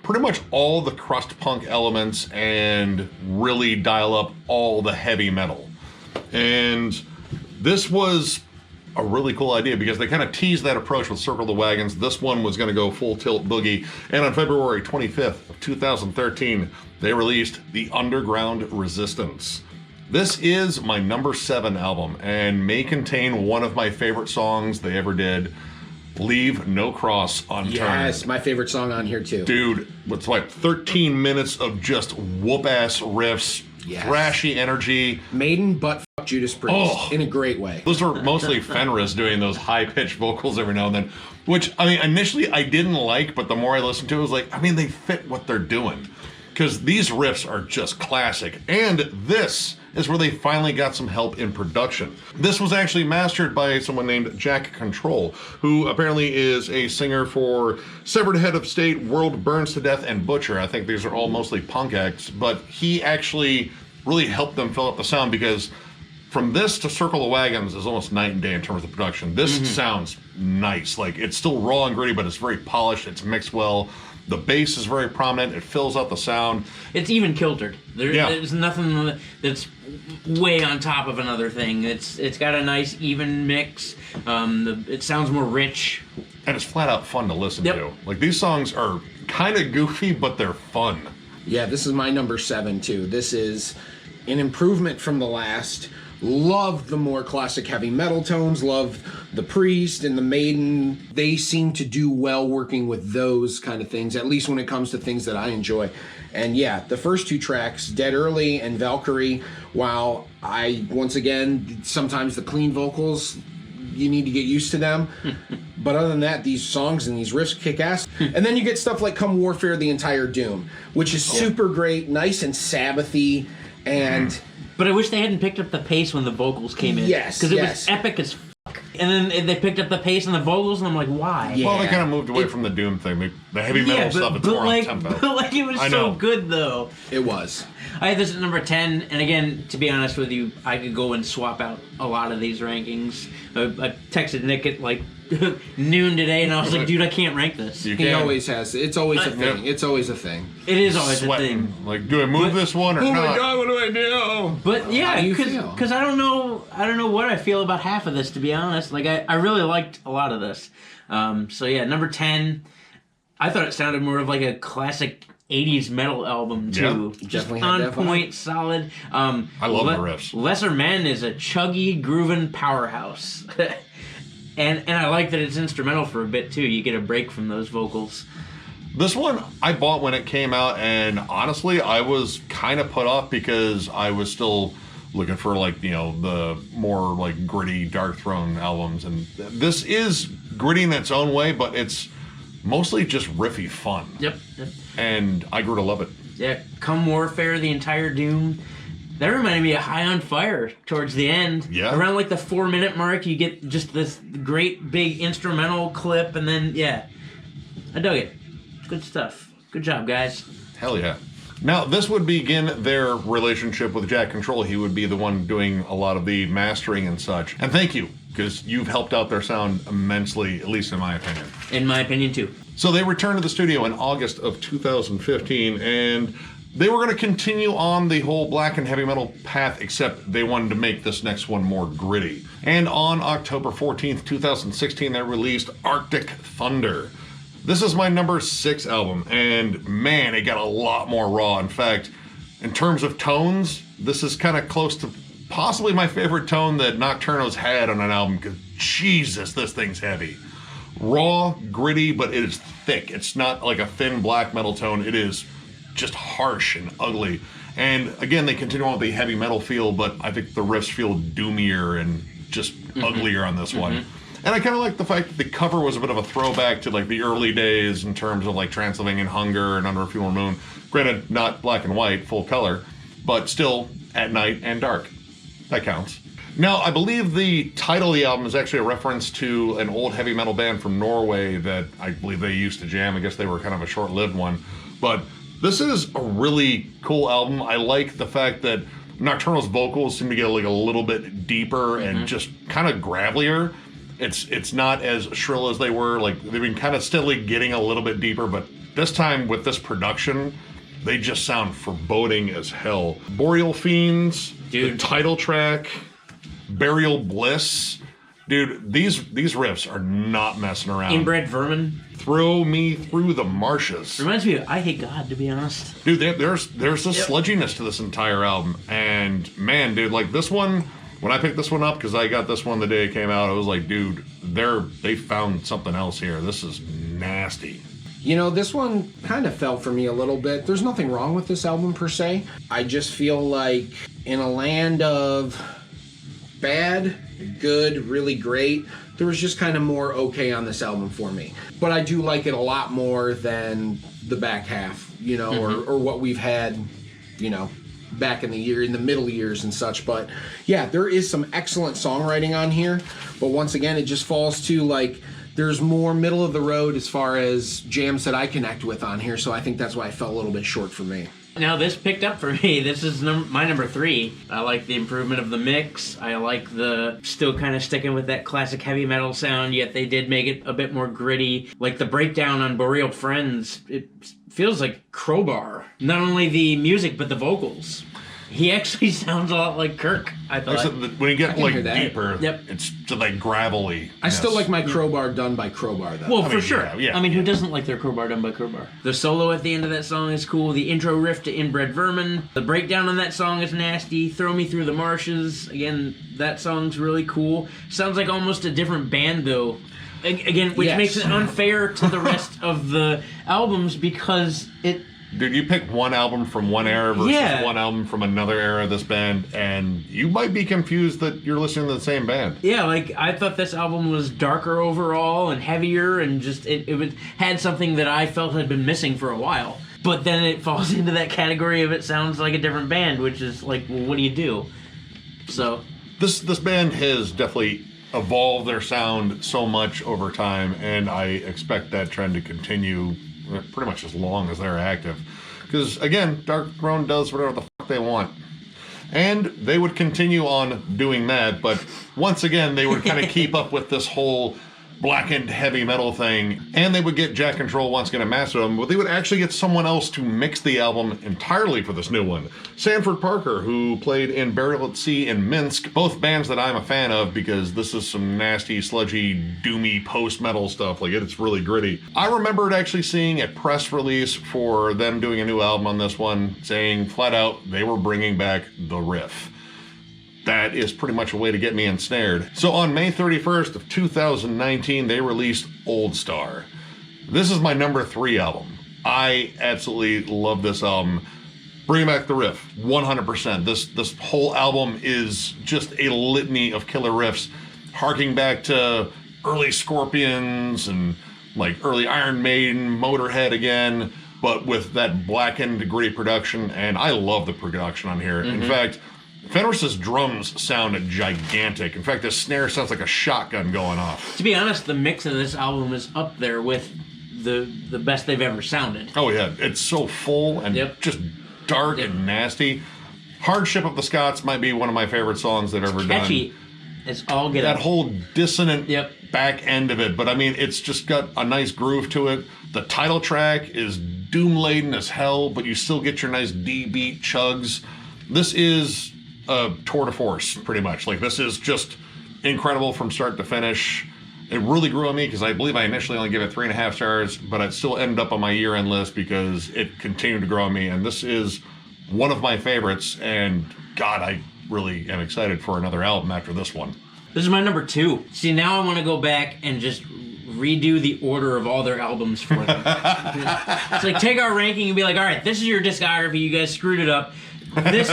pretty much all the crust punk elements and really dial up all the heavy metal. And this was a really cool idea because they kind of teased that approach with Circle the Wagons. This one was going to go full tilt boogie. And on February 25th of 2013, they released The Underground Resistance. This is my number 7 album and may contain one of my favorite songs they ever did, Leave No Cross Unturned. Yes, my favorite song on here too. Dude, it's like 13 minutes of just whoop-ass riffs, Yes. thrashy energy. Maiden, but fuck Judas Priest Oh. in a great way. Those were mostly Fenriz doing those high-pitched vocals every now and then, which, I mean, initially I didn't like, but the more I listened to it, I was like, I mean, they fit what they're doing. Because these riffs are just classic. And this is where they finally got some help in production. This was actually mastered by someone named Jack Control, who apparently is a singer for Severed Head of State, World Burns to Death, and Butcher. I think these are all mostly punk acts, but he actually really helped them fill up the sound because from this to Circle the Wagons is almost night and day in terms of production. This sounds nice. Like, it's still raw and gritty, but it's very polished. It's mixed well. The bass is very prominent. It fills out the sound. It's even kiltered. There's nothing that's way on top of another thing. It's got a nice even mix. It sounds more rich. And it's flat out fun to listen Yep. to. Like, these songs are kind of goofy, but they're fun. Yeah, this is my number 7 too. This is an improvement from the last. Love the more classic heavy metal tones. Love the Priest and the Maiden. They seem to do well working with those kind of things, at least when it comes to things that I enjoy. And yeah, the first 2 tracks, Dead Early and Valkyrie, while once again, sometimes the clean vocals, you need to get used to them. But other than that, these songs and these riffs kick ass. And then you get stuff like Come Warfare, The Entire Doom, which is super great, nice and Sabbathy, and... But I wish they hadn't picked up the pace when the vocals came in. Yes, Because it was epic as fuck. And then they picked up the pace and the vocals, and I'm like, why? Yeah. Well, they kind of moved away from the Doom thing. The heavy metal stuff, it's more like, on tempo. but like, it was I so know. good, though. It was. I had this at number 10, and again, to be honest with you, I could go and swap out a lot of these rankings. I texted Nick at like noon today, and I was like, dude, I can't rank this. You He can't. always has. It's always a thing. It's always a thing. It is always Sweating. a thing. Like, do I move this one or Oh not? my god, what do I do? But yeah, How do you feel? because I don't know what I feel about half of this, to be honest. Like I really liked a lot of this. So yeah, number 10. I thought it sounded more of like a classic 80s metal album too. Yeah, just definitely had on that vibe. point, solid. I love the riffs. Lesser Men is a chuggy, groovin' powerhouse. and I like that it's instrumental for a bit too. You get a break from those vocals. This one I bought when it came out, and honestly, I was kind of put off because I was still looking for like, you know, the more like gritty Darkthrone albums, and this is gritty in its own way, but it's mostly just riffy fun. Yep. And I grew to love it. Yeah, Come Warfare, the entire Doom. That reminded me of High on Fire towards the end. Yeah. Around like the 4-minute mark, you get just this great big instrumental clip, and then, yeah. I dug it. Good stuff. Good job, guys. Hell yeah. Now, this would begin their relationship with Jack Control. He would be the one doing a lot of the mastering and such. And thank you, because you've helped out their sound immensely, at least in my opinion. In my opinion, too. So they returned to the studio in August of 2015, and they were going to continue on the whole black and heavy metal path, except they wanted to make this next one more gritty. And on October 14th, 2016, they released Arctic Thunder. This is my number 6 album, and man, it got a lot more raw. In fact, in terms of tones, this is kind of close to possibly my favorite tone that Nocturno's had on an album, because Jesus, this thing's heavy. Raw, gritty, but it is thick. It's not like a thin black metal tone. It is just harsh and ugly. And again, they continue on with the heavy metal feel, but I think the riffs feel doomier and just uglier on this one. And I kind of like the fact that the cover was a bit of a throwback to like the early days in terms of like Transylvanian Hunger and Under a Full Moon. Granted, not black and white, full color, but still at night and dark. That counts. Now, I believe the title of the album is actually a reference to an old heavy metal band from Norway that I believe they used to jam. I guess they were kind of a short-lived one. But this is a really cool album. I like the fact that Nocturnal's vocals seem to get like a little bit deeper and just kind of gravelier. It's not as shrill as they were. Like, they've been kind of steadily getting a little bit deeper, but this time with this production, they just sound foreboding as hell. Boreal Fiends, Dude. the title track, Burial Bliss. Dude, these riffs are not messing around. Inbred Vermin. Throw Me Through the Marshes. Reminds me of I Hate God, to be honest. Dude, there's a sludginess to this entire album. And man, dude, like this one, when I picked this one up, because I got this one the day it came out, I was like, dude, they found something else here. This is nasty. You know, this one kind of fell for me a little bit. There's nothing wrong with this album per se. I just feel like in a land of bad, good, really great, there was just kind of more okay on this album for me. But I do like it a lot more than the back half, you know, or what we've had, you know, back in the middle years and such. But yeah, there is some excellent songwriting on here. But once again, it just falls to like, there's more middle of the road as far as jams that I connect with on here. So I think that's why it fell a little bit short for me. Now this picked up for me. This is my number 3. I like the improvement of the mix. I like the still kind of sticking with that classic heavy metal sound, yet they did make it a bit more gritty. Like the breakdown on Boreal Friends, it feels like Crowbar. Not only the music, but the vocals. He actually sounds a lot like Kirk, I thought. Except when you get like hear that. deeper, Yep. it's just like gravelly. I still like my Crowbar done by Crowbar, though. Well, I for mean, sure. yeah. I mean, who doesn't like their Crowbar done by Crowbar? The solo at the end of that song is cool. The intro riff to Inbred Vermin. The breakdown on that song is nasty. Throw Me Through the Marshes. Again, that song's really cool. Sounds like almost a different band, though. Again, which Yes. makes it unfair to the rest of the albums because it... Dude, you pick one album from one era versus Yeah. one album from another era of this band, and you might be confused that you're listening to the same band. Yeah, like, I thought this album was darker overall and heavier and just, it had something that I felt had been missing for a while. But then it falls into that category of it sounds like a different band, which is like, well, what do you do? So... This band has definitely evolved their sound so much over time, and I expect that trend to continue pretty much as long as they're active. Because, again, Darkthrone does whatever the fuck they want. And they would continue on doing that, but once again, they would kind of keep up with this whole blackened heavy metal thing, and they would get Jack Control once again and master them, but they would actually get someone else to mix the album entirely for this new one. Sanford Parker, who played in Burial at Sea and Minsk, both bands that I'm a fan of because this is some nasty, sludgy, doomy post-metal stuff. Like, it's really gritty. I remembered actually seeing a press release for them doing a new album on this one, saying flat out they were bringing back the riff. That is pretty much a way to get me ensnared. So on May 31st of 2019, they released Old Star. This is my number 3 album. I absolutely love this album. Bring back the riff, 100%. This whole album is just a litany of killer riffs, harking back to early Scorpions and like early Iron Maiden, Motorhead again, but with that blackened, gritty production, and I love the production on here. In fact, Fenris's drums sound gigantic. In fact, the snare sounds like a shotgun going off. To be honest, the mix of this album is up there with the best they've ever sounded. Oh yeah, it's so full and just dark and nasty. Hardship of the Scots might be one of my favorite songs they've ever Catchy. done. It's all good. That whole dissonant back end of it, but I mean, it's just got a nice groove to it. The title track is doom-laden as hell, but you still get your nice D-beat chugs. This is a tour de force, pretty much. Like, this is just incredible from start to finish. It really grew on me because I believe I initially only gave it 3.5 stars, but it still ended up on my year-end list because it continued to grow on me. And this is one of my favorites, and God, I really am excited for another album after this one. This is my number 2. See, now I want to go back and just redo the order of all their albums for them. It's like, take our ranking and be like, all right, this is your discography, you guys screwed it up. This,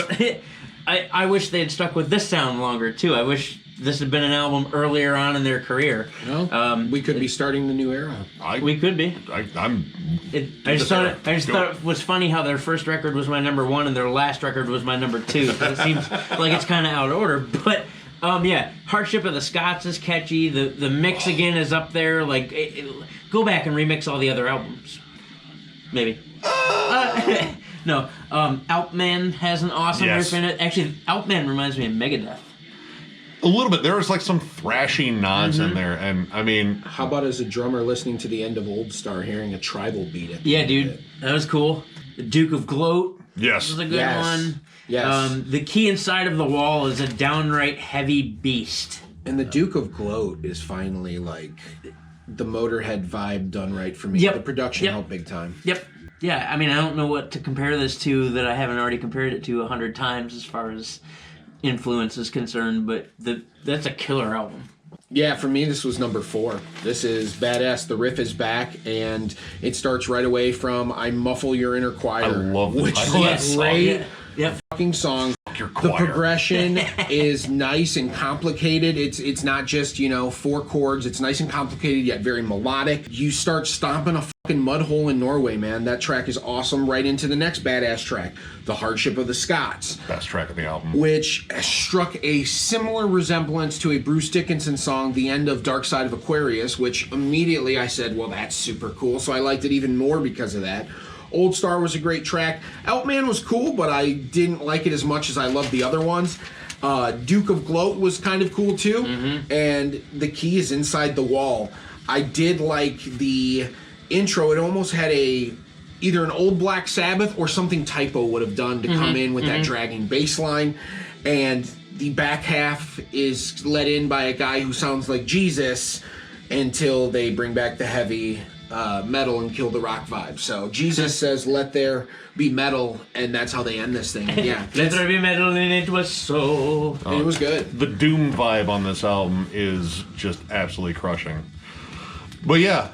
I wish they had stuck with this sound longer, too. I wish this had been an album earlier on in their career. Well, we could be starting the new era. We could be. I just thought it was funny how their first record was my number 1 and their last record was my number 2. It seems like it's kind of out of order, but Hardship of the Scots is catchy. The mix again is up there. Like, go back and remix all the other albums, maybe. No, Outman has an awesome riff in it. Actually, Outman reminds me of Megadeth. A little bit. There was like some thrashy nods in there, and I mean... How about as a drummer listening to the end of Old Star, hearing a tribal beat at the end dude. of it? That was cool. The Duke of Gloat was a good one. Yes. The Key Inside of the Wall is a downright heavy beast. And the Duke of Gloat is finally like the Motorhead vibe done right for me. Yep. The production helped big time. Yep. Yeah, I mean, I don't know what to compare this to that I haven't already compared it to 100 times as far as influence is concerned, but that's a killer album. Yeah, for me, this was number 4. This is badass. The riff is back, and it starts right away from "I Muffle Your Inner Choir," I love the which title of is that a great Yep. fucking song. Your The choir. progression is nice and complicated. It's not just 4 chords. It's nice and complicated yet very melodic. You start stomping a fucking mud hole in Norway, man. That track is awesome. Right into the next badass track, "The Hardship of the Scots," Best track of the album. which struck a similar resemblance to a Bruce Dickinson song, "The End of Dark Side of Aquarius," which immediately I said, well, that's super cool. So I liked it even more because of that. Old Star was a great track. Outman was cool, but I didn't like it as much as I loved the other ones. Duke of Gloat was kind of cool too. And The Key is Inside the Wall. I did like the intro. It almost had either an old Black Sabbath or something Typo would have done to come in with that dragging bass line. And the back half is led in by a guy who sounds like Jesus until they bring back the heavy metal and kill the rock vibe. So Jesus says, "Let there be metal," and that's how they end this thing. Yeah, Let there be metal and it was so. it was good. The doom vibe on this album is just absolutely crushing. But yeah,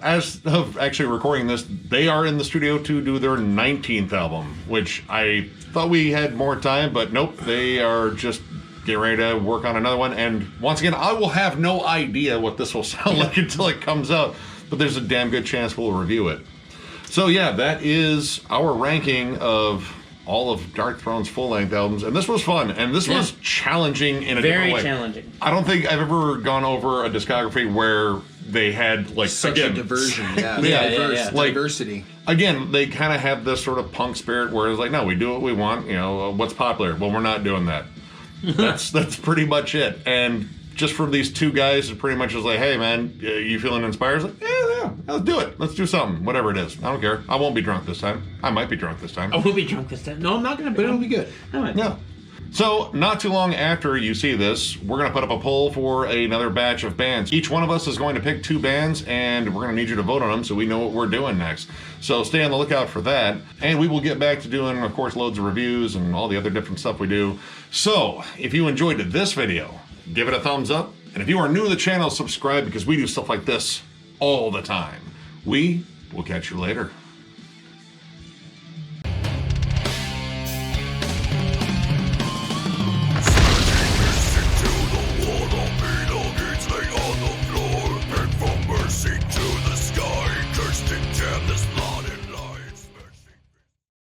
as of actually recording this, they are in the studio to do their 19th album, which I thought we had more time, but nope, they are just getting ready to work on another one. And once again, I will have no idea what this will sound like until it comes out, but there's a damn good chance we'll review it. So yeah, that is our ranking of all of Darkthrone's full-length albums, and this was fun, and this was challenging in a different way. Very challenging. I don't think I've ever gone over a discography where they had like Such a diversion. Yeah, Yeah. Like, diversity. Again, they kind of have this sort of punk spirit where it's like, no, we do what we want. What's popular? Well, we're not doing that. That's pretty much it. And just for these two guys, it pretty much is like, hey man, you feeling inspired? It's like, yeah, let's do it. Let's do something, whatever it is. I don't care. I won't be drunk this time. I might be drunk this time. I will be drunk this time. No, I'm not gonna be. But it'll be good. I might be. Yeah. So, not too long after you see this, we're going to put up a poll for another batch of bands. Each one of us is going to pick 2 bands, and we're going to need you to vote on them so we know what we're doing next. So stay on the lookout for that. And we will get back to doing, of course, loads of reviews and all the other different stuff we do. So, if you enjoyed this video, give it a thumbs up. And if you are new to the channel, subscribe because we do stuff like this all the time. We will catch you later.